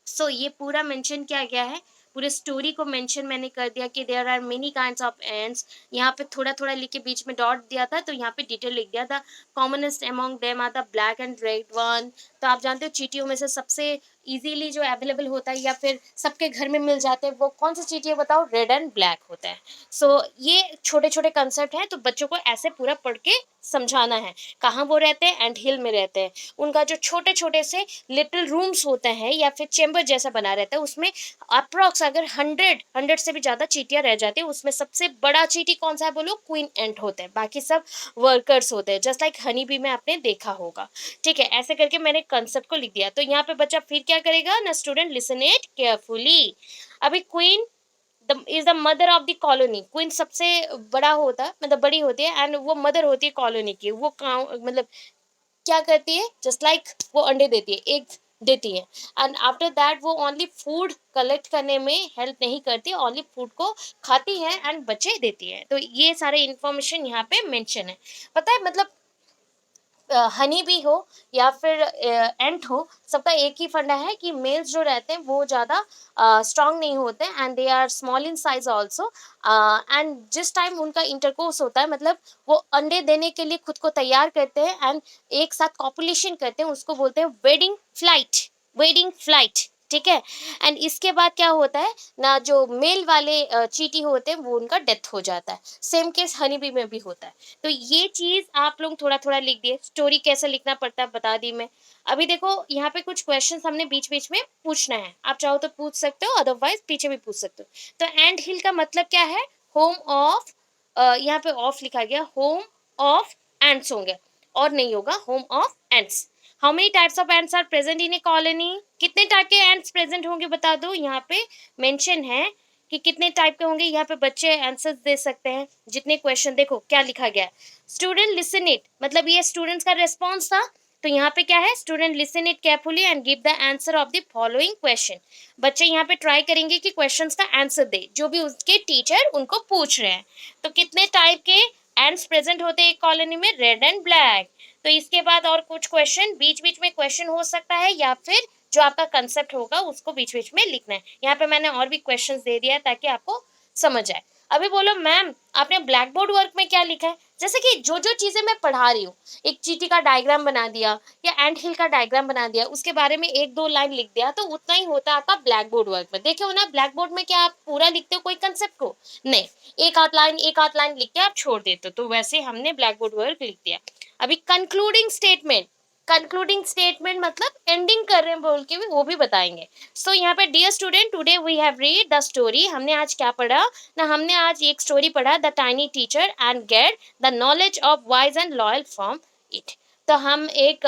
सो ये पूरा मेंशन किया गया है, पूरे स्टोरी को मेंशन मैंने कर दिया कि there are many kinds of ants. यहाँ पे थोड़ा थोड़ा लिख के बीच में डॉट दिया था, तो यहाँ पे डिटेल लिख दिया था। Commonest among them are the black and red one. तो आप जानते हो चींटियों में से सबसे इजीली जो अवेलेबल होता है या फिर सबके घर में मिल जाते हैं वो कौन सा चींटी है बताओ, रेड एंड ब्लैक होता है। सो ये छोटे छोटे कंसेप्ट हैं, तो बच्चों को ऐसे पूरा पढ़ के समझाना है। कहाँ वो रहते हैं, एंड हिल में रहते हैं। उनका जो छोटे छोटे से लिटिल रूम्स होते हैं या फिर चेम्बर जैसा बना रहता है, उसमें अप्रॉक्स अगर 100 से भी ज़्यादा चींटियां रह जाती है। उसमें सबसे बड़ा चींटी कौन सा है बोलो, क्वीन एंट होते हैं, बाकी सब वर्कर्स होते हैं, जस्ट लाइक हनी बी में आपने देखा होगा, ठीक है। ऐसे करके मैंने कंसेप्ट को लिख दिया। तो यहाँ पे बच्चा फिर क्या करेगा ना, स्टूडेंट लिसन इट केयरफुली। अभी queen is the mother of the colony. Queen सबसे बड़ा होता है, मतलब बड़ी होती है, एंड वो मदर होती है कॉलोनी की। वो मतलब क्या करती है, जस्ट लाइक वो अंडे देती है, एग देती है, एंड आफ्टर दैट वो ओनली फूड कलेक्ट करने में हेल्प नहीं करती, ओनली फूड को खाती है एंड बच्चे देती है। तो ये सारे इंफॉर्मेशन यहाँ पे मेंशन है। पता है मतलब हनी भी हो या फिर एंट हो, सबका एक ही फंडा है कि मेल्स जो रहते हैं वो ज़्यादा स्ट्रांग नहीं होते and they are small in size also. And जिस टाइम उनका इंटरकोर्स होता है, मतलब वो अंडे देने के लिए खुद को तैयार करते हैं एंड एक साथ कॉपुलेशन करते हैं, उसको बोलते हैं वेडिंग फ्लाइट, वेडिंग फ्लाइट, ठीक है। एंड इसके बाद क्या होता है ना, जो मेल वाले चींटी होते हैं वो उनका डेथ हो जाता है। सेम केस हनी बी में भी होता है। तो ये चीज आप लोग थोड़ा थोड़ा लिख दिए। स्टोरी कैसे लिखना पड़ता है बता दी मैं। अभी देखो यहाँ पे कुछ क्वेश्चंस हमने बीच बीच में पूछना है, आप चाहो तो पूछ सकते हो, अदरवाइज पीछे भी पूछ सकते हो। तो एंड हिल का मतलब क्या है, होम ऑफ, यहाँ पे ऑफ लिखा गया, होम ऑफ एंड्स होंगे और नहीं होगा home of ants. How many types of ants are present in a colony, कितने टाइप के एंड्स प्रेजेंट होंगे बता दो। यहाँ पे मेंशन है कि कितने टाइप के होंगे, यहाँ पे बच्चे आंसर्स दे सकते हैं जितने क्वेश्चन। देखो क्या लिखा गया है, स्टूडेंट लिसन इट, मतलब ये स्टूडेंट्स का रेस्पॉन्स था। तो यहाँ पे क्या है, student listen it carefully and give the answer of the following question. बच्चे यहाँ पे ट्राई करेंगे कि क्वेश्चंस का आंसर दे जो भी उसके टीचर उनको पूछ रहे हैं। तो कितने टाइप के एंड्स प्रेजेंट होते हैं एक कॉलोनी में, रेड एंड ब्लैक। तो इसके बाद और कुछ क्वेश्चन, बीच बीच में क्वेश्चन हो सकता है या फिर जो आपका कंसेप्ट होगा उसको बीच बीच में लिखना है। यहाँ पे मैंने और भी क्वेश्चंस दे दिया है ताकि आपको समझ आए। अभी बोलो मैम आपने ब्लैक बोर्ड वर्क में क्या लिखा है, जैसे कि जो जो चीजें मैं पढ़ा रही हूँ, एक चींटी का डायग्राम बना दिया या एंट हिल का डायग्राम बना दिया, उसके बारे में एक दो लाइन लिख दिया, तो उतना ही होता है आपका ब्लैक बोर्ड वर्क में। देखे हो ना ब्लैक बोर्ड में क्या आप पूरा लिखते हो कोई कंसेप्ट को, नहीं, एक आध लाइन लिख के आप छोड़ देते हो। तो वैसे हमने ब्लैक बोर्ड वर्क लिख दिया। अभी कंक्लूडिंग स्टेटमेंट, कंक्लूडिंग स्टेटमेंट मतलब एंडिंग कर रहे हैं बोल के भी वो भी बताएंगे। सो यहाँ पे dear student today we have read the story. हमने आज क्या पढ़ा ना, हमने आज एक स्टोरी पढ़ा, the tiny teacher and get the knowledge of wise and loyal from it. तो हम एक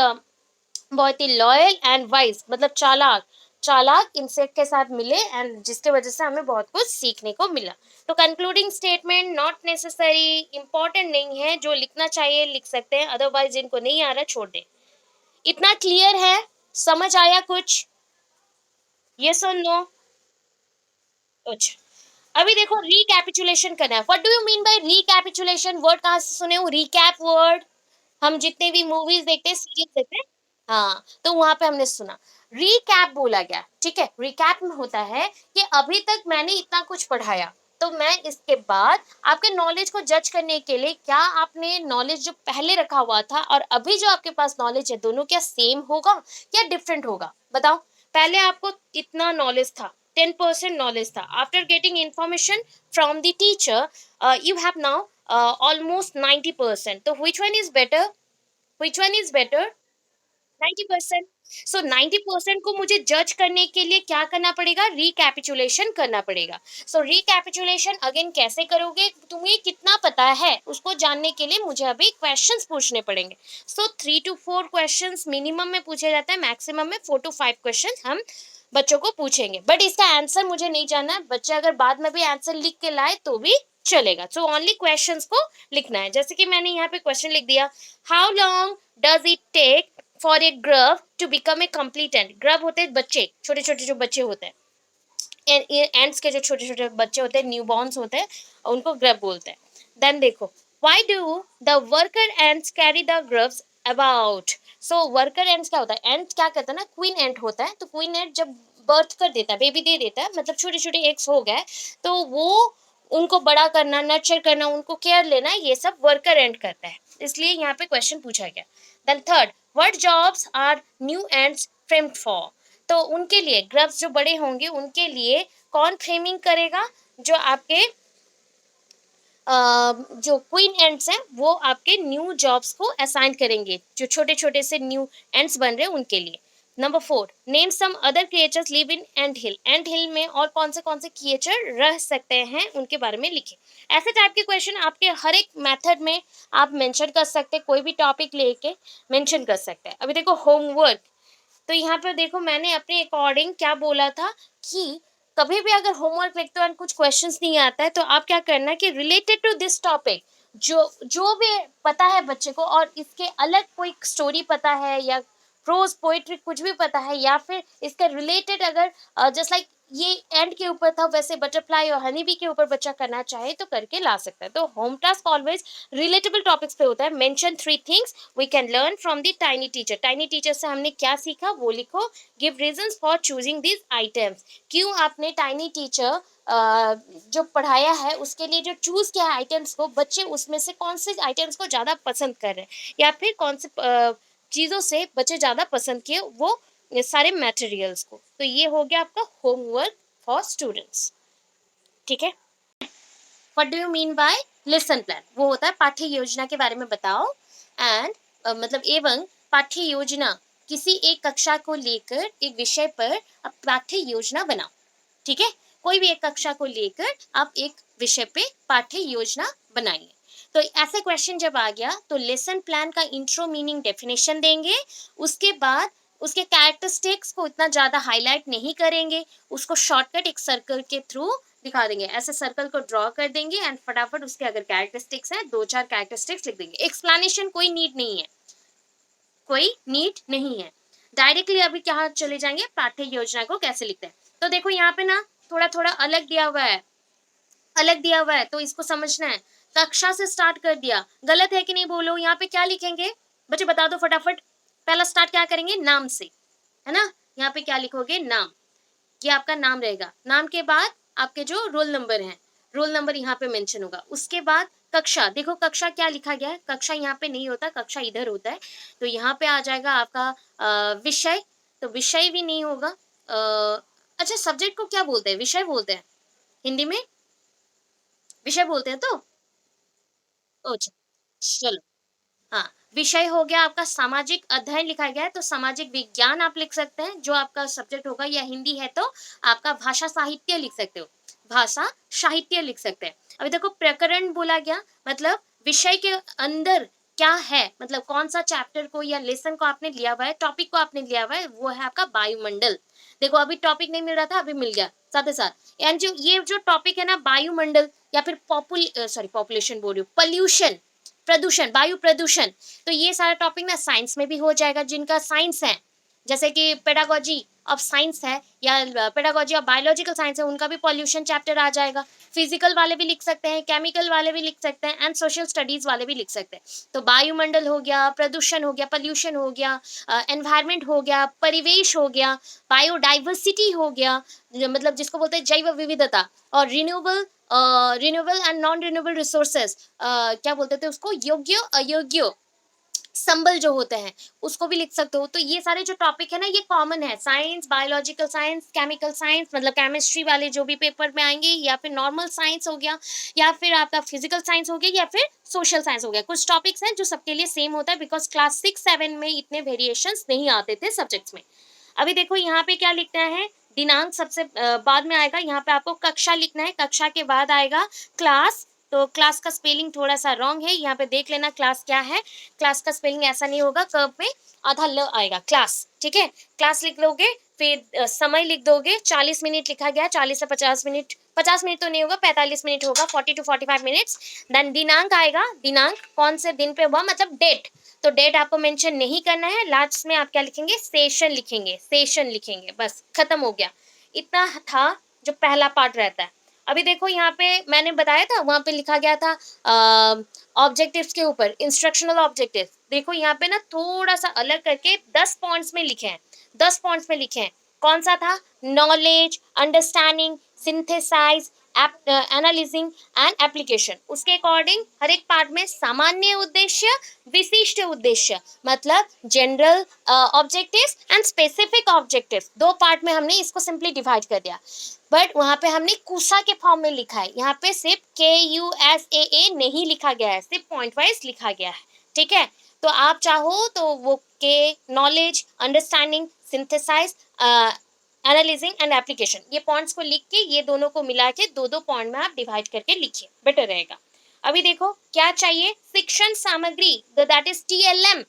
बहुत ही लॉयल एंड वाइज मतलब चालाक चालाक इंसेक्ट के साथ मिले एंड जिसके वजह से हमें बहुत कुछ सीखने को मिला। तो concluding statement not necessary, important नहीं है, जो लिखना चाहिए लिख सकते हैं, अदरवाइज जिनको नहीं आ रहा छोड़ दें। इतना क्लियर है, समझ आया कुछ? यस और नो? अच्छा, अभी देखो रिकैपिचुलेशन करना है। What do you mean bye recapitulation? Word कहाँ से सुने हो रिकैप वर्ड? हम जितने भी मूवीज देखते हैं, सीरीज देखते हैं, हाँ, तो वहां पे हमने सुना रिकैप बोला गया। ठीक है, रिकैप में होता है कि अभी तक मैंने इतना कुछ पढ़ाया, तो मैं इसके बाद आपके नॉलेज को जज करने के लिए, क्या आपने नॉलेज जो पहले रखा हुआ था और अभी जो आपके पास नॉलेज है, दोनों क्या सेम होगा या डिफरेंट होगा? बताओ। पहले आपको इतना नॉलेज था, 10% नॉलेज था, after getting information from the teacher you have now almost 90%. So which one is better? Which one is better? 90%। सो 90% को मुझे जज करने के लिए क्या करना पड़ेगा? रिकैपिचुलेशन करना पड़ेगा। सो रिकैपिचुलेशन अगेन कैसे करोगे? तुम्हें कितना पता है उसको जानने के लिए मुझे अभी क्वेश्चंस पूछने पड़ेंगे। सो 3 to 4 क्वेश्चंस मिनिमम में पूछे जाता है, मैक्सिमम में 4 to 5 क्वेश्चंस हम बच्चों को पूछेंगे, बट इसका आंसर मुझे नहीं जानना है। बच्चे अगर बाद में भी आंसर लिख के लाए तो भी चलेगा। सो ओनली क्वेश्चंस को लिखना है। जैसे कि मैंने यहाँ पे क्वेश्चन लिख दिया, how long does it take for a grub to become a complete ant? Grub होते हैं बच्चे, छोटे छोटे जो बच्चे होते हैं, एंड्स के जो छोटे छोटे बच्चे होते हैं, न्यूबॉर्न्स होते हैं, उनको ग्रब बोलते हैं। देन देखो, why do the worker ends carry the grubs about? So worker ends क्या होता है? एंड क्या कहता है ना, क्वीन एंट होता है। तो क्वीन एंट जब बर्थ कर देता है, बेबी दे देता है, मतलब छोटे छोटे एग्स हो गए, तो वो उनको बड़ा करना, नर्चर करना, उनको केयर लेना, ये सब वर्कर एंड करता है। इसलिए यहाँ पे क्वेश्चन पूछा गया। Then third, what jobs are new ants framed for? तो उनके लिए, ग्रब्स जो बड़े होंगे उनके लिए कौन फ्रेमिंग करेगा? जो आपके जो क्वीन एंड्स हैं वो आपके न्यू जॉब्स को असाइन करेंगे, जो छोटे छोटे से न्यू एंड्स बन रहे हैं उनके लिए। Number 4, name some other creatures live in ant hill. Ant hill में और कौन से क्रिएचर रह सकते हैं, उनके बारे में लिखें। ऐसे टाइप के क्वेश्चन आपके हर एक मेथड में आप मेंशन कर सकते हैं, कोई भी टॉपिक लेके मेंशन कर सकते हैं। अभी देखो होमवर्क, तो यहाँ पर देखो मैंने अपने अकॉर्डिंग क्या बोला था कि कभी भी अगर होमवर्क लिखते हो और कुछ क्वेश्चंस नहीं आता है, तो आप क्या करना है कि रिलेटेड टू दिस टॉपिक, जो जो भी पता है बच्चे को, और इसके अलग कोई स्टोरी पता है या प्रोज पोएट्री कुछ भी पता है, या फिर इसके रिलेटेड अगर जस्ट लाइक ये एंड के ऊपर था, वैसे बटरफ्लाई और हनी बी के ऊपर बच्चा करना चाहे तो करके ला सकता है। तो home task always relatable topics पे होता है। Mention 3 things we can learn from the tiny teacher. Tiny teacher से हमने क्या सीखा वो लिखो। Give reasons for choosing this items, क्यों आपने टाइनी टीचर जो पढ़ाया है उसके लिए जो चूज किया है आइटम्स को, बच्चे उसमें से कौन से आइटम्स को ज्यादा पसंद कर रहे हैं, या फिर कौन से चीजों से बच्चे ज्यादा पसंद किए वो, ये सारे मटेरियल्स को। तो ये हो गया आपका होमवर्क फॉर स्टूडेंट्स। ठीक है, what do you mean bye lesson plan? वो होता है पाठ्य योजना के बारे में बताओ। एंड मतलब एवं पाठ्य योजना, किसी एक कक्षा को लेकर एक विषय पर आप पाठ्य योजना बनाओ। ठीक है, कोई भी एक कक्षा को लेकर आप एक विषय पे पाठ्य योजना बनाइए। तो ऐसे क्वेश्चन जब आ गया तो लेसन प्लान का इंट्रो मीनिंग डेफिनेशन देंगे। उसके बाद उसके कैरेक्टरिस्टिक्स को इतना ज्यादा हाईलाइट नहीं करेंगे, उसको शॉर्टकट एक सर्कल के थ्रू दिखा देंगे। ऐसे सर्कल को ड्रॉ कर देंगे एंड फटाफट उसके अगर कैरेक्टरिस्टिक्स है 2-4 कैरेक्टरिस्टिक्स लिख देंगे। एक्सप्लेनेशन कोई नीड नहीं है, कोई नीड नहीं है। डायरेक्टली अभी क्या चले जाएंगे, पाठ्य योजना को कैसे लिखते हैं। तो देखो यहाँ पे ना थोड़ा थोड़ा अलग दिया हुआ है, अलग दिया हुआ है, तो इसको समझना है। कक्षा से स्टार्ट कर दिया, गलत है कि नहीं बोलो। यहाँ पे क्या लिखेंगे बच्चे बता दो फटाफट। पहला स्टार्ट क्या करेंगे, नाम से, है ना। यहाँ पे क्या लिखोगे, नाम, ये आपका नाम रहेगा। नाम के बाद आपके जो रोल नंबर है, रोल नंबर यहाँ पे मेंशन होगा। उसके बाद कक्षा, देखो कक्षा क्या लिखा गया है, कक्षा यहाँ पे नहीं होता, कक्षा इधर होता है। तो यहाँ पे आ जाएगा आपका विषय, तो विषय भी नहीं होगा। अच्छा, सब्जेक्ट को क्या बोलते हैं, विषय बोलते हैं हिंदी में, विषय बोलते हैं तो। अच्छा, चलो, हाँ, विषय हो गया आपका सामाजिक अध्ययन लिखा गया है, तो सामाजिक विज्ञान आप लिख सकते हैं जो आपका सब्जेक्ट होगा, या हिंदी है तो आपका भाषा साहित्य लिख सकते हो, भाषा साहित्य लिख सकते हैं। अभी देखो प्रकरण बोला गया, मतलब विषय के अंदर क्या है, मतलब कौन सा चैप्टर को या लेसन को आपने लिया हुआ है, टॉपिक को आपने लिया हुआ है, वो है आपका वायुमंडल। देखो अभी टॉपिक नहीं मिल रहा था, अभी मिल गया साथ ही साथ। एंड जो ये जो टॉपिक है ना वायुमंडल, या फिर पॉपुलेशन बोल रही हूँ, पोल्यूशन, प्रदूषण, वायु प्रदूषण, तो ये सारा टॉपिक ना साइंस में भी हो जाएगा, जिनका साइंस है जैसे कि पेडागोजी ऑफ साइंस है या पेडागोजी ऑफ बायोलॉजिकल साइंस है, उनका भी पॉल्यूशन चैप्टर आ जाएगा। फिजिकल वाले भी लिख सकते हैं, केमिकल वाले भी लिख सकते हैं, एंड सोशल स्टडीज वाले भी लिख सकते हैं। तो वायुमंडल हो गया, प्रदूषण हो गया, पॉल्यूशन हो गया, एनवायरमेंट हो गया, परिवेश हो गया, बायोडाइवर्सिटी हो गया, मतलब जिसको बोलते हैं जैव विविधता, और renewable and non renewable resources, क्या बोलते थे उसको, योग्य अयोग्य संबल जो होते हैं, उसको भी लिख सकते हो। तो ये सारे जो टॉपिक है ना, ये कॉमन है, science, biological science, chemical science, मतलब केमिस्ट्री वाले जो भी पेपर में आएंगे, या फिर नॉर्मल साइंस हो गया, या फिर आपका फिजिकल साइंस हो गया, या फिर सोशल साइंस हो गया। कुछ टॉपिक्स हैं जो सबके लिए सेम होता है, बिकॉज क्लास 6-7 में इतने वेरिएशंस नहीं आते थे सब्जेक्ट्स में। अभी देखो यहाँ पे क्या लिखना है, दिनांक सबसे बाद में आएगा, यहाँ पे आपको कक्षा लिखना है, कक्षा के बाद आएगा क्लास। तो क्लास का स्पेलिंग थोड़ा सा रॉन्ग है, यहाँ पे देख लेना क्लास क्या है। क्लास का स्पेलिंग ऐसा नहीं होगा, कर्व में आधा ल आएगा, क्लास, ठीक है। क्लास लिख लोगे, फिर समय लिख दोगे, 40 मिनट लिखा गया, 40 से 50 मिनट, 50 मिनट तो नहीं होगा, 45 मिनट होगा, 40 to 45 मिनट्स। देन दिनांक आएगा, दिनांक कौन से दिन पे हुआ, मतलब डेट। तो डेट आपको मेंशन नहीं करना है, लास्ट में आप क्या लिखेंगे, सेशन लिखेंगे, सेशन लिखेंगे, बस खत्म हो गया। इतना था जो पहला पार्ट रहता है। अभी देखो यहाँ पे मैंने बताया था, वहां पे लिखा गया था ऑब्जेक्टिव्स के ऊपर, इंस्ट्रक्शनल ऑब्जेक्टिव। देखो यहाँ पे ना थोड़ा सा अलग करके 10 पॉइंट्स में लिखे हैं, 10 पॉइंट्स में लिखे हैं। कौन सा था, knowledge, understanding, synthesize, analysing and application. उसके अकॉर्डिंग हर एक पार्ट में सामान्य उद्देश्य, विशिष्ट उद्देश्य, मतलब general objectives and specific objectives, दो पार्ट में हमने इसको सिंपली डिवाइड कर दिया। बट वहां पे हमने कुसा के फॉर्म में लिखा है, यहाँ पे सिर्फ KUSAA नहीं लिखा गया है, सिर्फ पॉइंट वाइज लिखा गया है, ठीक है। तो आप चाहो तो वो के, knowledge, understanding, synthesize, analysing and application, ये पॉइंट्स को लिख के, ये दोनों को मिला के दो दो पॉइंट में आप डिवाइड करके लिखिए, बेटर रहेगा। अभी देखो क्या चाहिए, शिक्षण सामग्री, दैट इज TLM।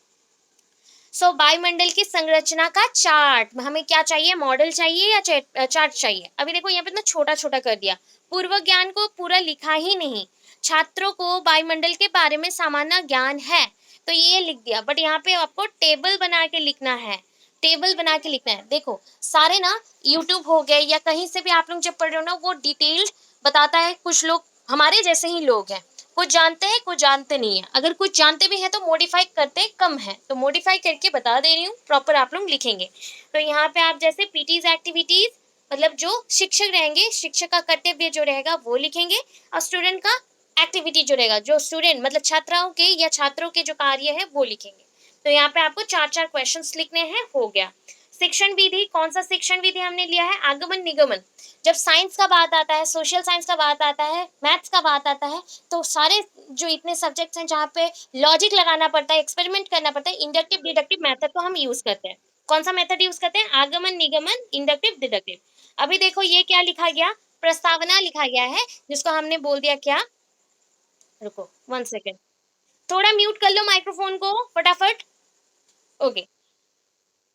सो वायुमंडल की संरचना का चार्ट, हमें क्या चाहिए, मॉडल चाहिए या चार्ट चाहिए। अभी देखो यहाँ पे ना छोटा छोटा कर दिया, पूर्व ज्ञान को पूरा लिखा ही नहीं। छात्रों को वायुमंडल के बारे में सामान्य ज्ञान है, तो ये लिख दिया, बट यहाँ पे आपको टेबल बना के लिखना है, टेबल बना के लिखना है। देखो सारे ना यूट्यूब हो गए या कहीं से भी आप लोग जब पढ़ रहे हो ना, वो डिटेल्ड बताता है। कुछ लोग हमारे जैसे ही लोग हैं, कुछ जानते हैं कुछ जानते नहीं है, अगर कुछ जानते भी हैं तो मॉडिफाई करते कम है, तो मॉडिफाई करके बता दे रही हूँ, प्रॉपर आप लोग लिखेंगे। तो यहाँ पे आप जैसे पीटीज एक्टिविटीज, मतलब जो शिक्षक रहेंगे, शिक्षक का कर्तव्य जो रहेगा वो लिखेंगे, और स्टूडेंट का एक्टिविटी जो रहेगा, जो स्टूडेंट मतलब छात्राओं के या छात्रों के जो कार्य है वो लिखेंगे। तो यहाँ पे आपको 4-4 क्वेश्चंस लिखने हैं, हो गया। शिक्षण विधि, कौन सा शिक्षण विधि हमने लिया है, आगमन निगमन। जब साइंस का बात आता है, सोशल साइंस का बात आता है, मैथ्स का बात आता है, तो सारे जो इतने सब्जेक्ट्स हैं जहाँ पे लॉजिक लगाना पड़ता है, एक्सपेरिमेंट करना पड़ता है, इंडक्टिव डिडक्टिव मेथड को हम यूज करते हैं। कौन सा मेथड यूज करते हैं, आगमन निगमन, इंडक्टिव डिडक्टिव। अभी देखो ये क्या लिखा गया, प्रस्तावना लिखा गया है, जिसको हमने बोल दिया क्या, रुको 1 सेकेंड, थोड़ा म्यूट कर लो माइक्रोफोन को फटाफट। ओके,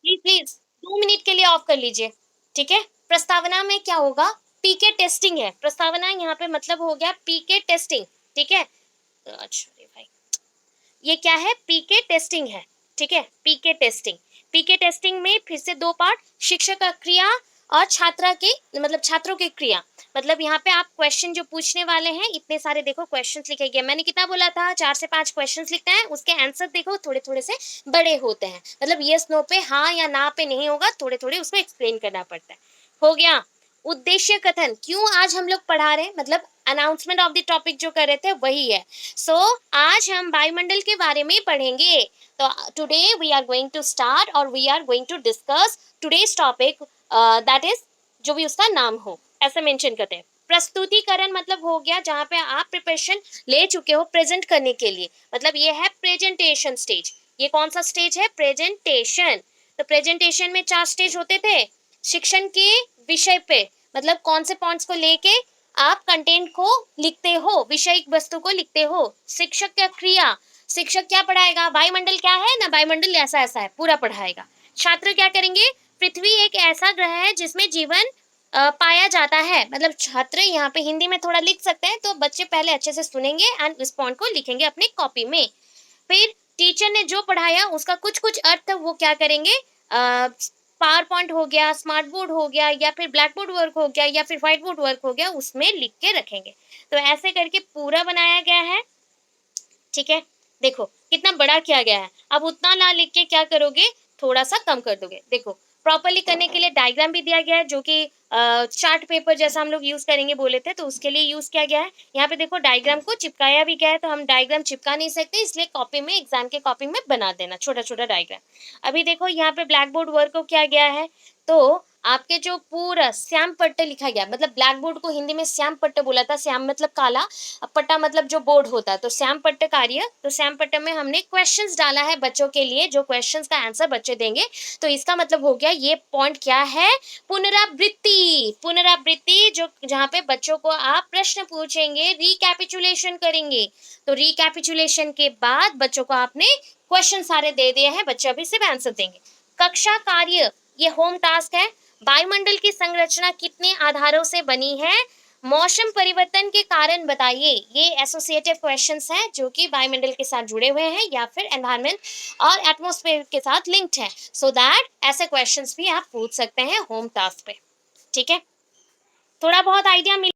प्लीज प्लीज 2 मिनट के लिए ऑफ कर लीजिए, ठीक है। प्रस्तावना में क्या होगा, पीके टेस्टिंग है, प्रस्तावना यहाँ पे मतलब हो गया पीके टेस्टिंग, ठीक है। अच्छा रे भाई, ये क्या है, पीके टेस्टिंग है, ठीक है, पीके टेस्टिंग। पीके टेस्टिंग में फिर से दो पार्ट, शिक्षक का क्रिया और छात्रा के मतलब छात्रों की क्रिया। मतलब यहाँ पे आप क्वेश्चन जो पूछने वाले हैं, इतने सारे देखो क्वेश्चंस लिखे गए, मैंने कितना बोला था, 4 से 5 क्वेश्चंस लिखना है, उसके आंसर देखो थोड़े थोड़े से बड़े होते हैं, मतलब यस नो पे, हाँ या ना पे नहीं होगा, थोड़े थोड़े उसको एक्सप्लेन करना पड़ता है। हो गया। उद्देश्य कथन, क्यों आज हम लोग पढ़ा रहे हैं, मतलब अनाउंसमेंट ऑफ द टॉपिक जो कर रहे थे वही है। सो आज हम वायुमंडल के बारे में पढ़ेंगे। तो today we are going to start और we are going to discuss today's topic, that is जो भी उसका नाम हो, ऐसे मेंशन करते हैं। प्रस्तुतिकरण मतलब हो गया जहाँ पे आप प्रिपरेशन ले चुके हो प्रेजेंट करने के लिए, मतलब ये है प्रेजेंटेशन स्टेज। ये कौन सा स्टेज है, प्रेजेंटेशन। तो प्रेजेंटेशन में 4 स्टेज होते थे। शिक्षण के विषय पे, मतलब कौन से पॉइंट्स को लेके आप कंटेंट को लिखते हो, विषय वस्तु को लिखते हो। शिक्षक का क्रिया, शिक्षक क्या पढ़ाएगा, वायुमंडल क्या है ना, वायुमंडल ऐसा ऐसा है पूरा पढ़ाएगा। छात्र क्या करेंगे, पृथ्वी एक ऐसा ग्रह है जिसमें जीवन पाया जाता है, मतलब छात्र यहाँ पे हिंदी में थोड़ा लिख सकते हैं, तो बच्चे पहले अच्छे से सुनेंगे एंड इस पॉइंट को लिखेंगे अपनी कॉपी में। फिर टीचर ने जो पढ़ाया उसका कुछ कुछ अर्थ वो क्या करेंगे, पावर पॉइंट हो गया, स्मार्ट बोर्ड हो गया, या फिर ब्लैक बोर्ड वर्क हो गया, या फिर व्हाइट बोर्ड वर्क हो गया, उसमें लिख के रखेंगे। तो ऐसे करके पूरा बनाया गया है। ठीक है, देखो कितना बड़ा किया गया है। अब उतना ना लिख के क्या करोगे, थोड़ा सा कम कर दोगे। देखो प्रॉपरली करने के लिए डायग्राम भी दिया गया है, जो कि चार्ट पेपर जैसा हम लोग यूज करेंगे बोले थे, तो उसके लिए यूज किया गया है। यहाँ पे देखो डायग्राम को चिपकाया भी गया है, तो हम डायग्राम चिपका नहीं सकते, इसलिए कॉपी में, एग्जाम के कॉपी में बना देना छोटा छोटा डायग्राम। अभी देखो यहाँ पे ब्लैक बोर्ड वर्क को किया गया है, तो आपके जो पूरा श्याम पट्ट लिखा गया, मतलब ब्लैक बोर्ड को हिंदी में श्याम पट्ट बोला था। श्याम मतलब काला, पट्टा मतलब जो बोर्ड होता है, तो श्याम पट्ट कार्य, तो श्याम पट्ट में हमने क्वेश्चंस डाला है बच्चों के लिए, जो क्वेश्चंस का आंसर बच्चे देंगे। तो इसका मतलब हो गया, ये पॉइंट क्या है, पुनरावृत्ति। पुनरावृत्ति, जो जहाँ पे बच्चों को आप प्रश्न पूछेंगे, रिकैपिचुलेशन करेंगे। तो रिकैपिचुलेशन के बाद बच्चों को आपने क्वेश्चन सारे दे दिए हैं, बच्चे अभी सिर्फ आंसर देंगे। कक्षा कार्य, ये होम टास्क है। वायुमंडल की संरचना कितने आधारों से बनी है, मौसम परिवर्तन के कारण बताइए। ये एसोसिएटिव क्वेश्चंस हैं, जो कि वायुमंडल के साथ जुड़े हुए हैं, या फिर एनवायरनमेंट और एटमॉस्फेयर के साथ लिंक्ड है। सो दैट ऐसे क्वेश्चंस भी आप पूछ सकते हैं होम टास्क पे। ठीक है, थोड़ा बहुत आइडिया मिल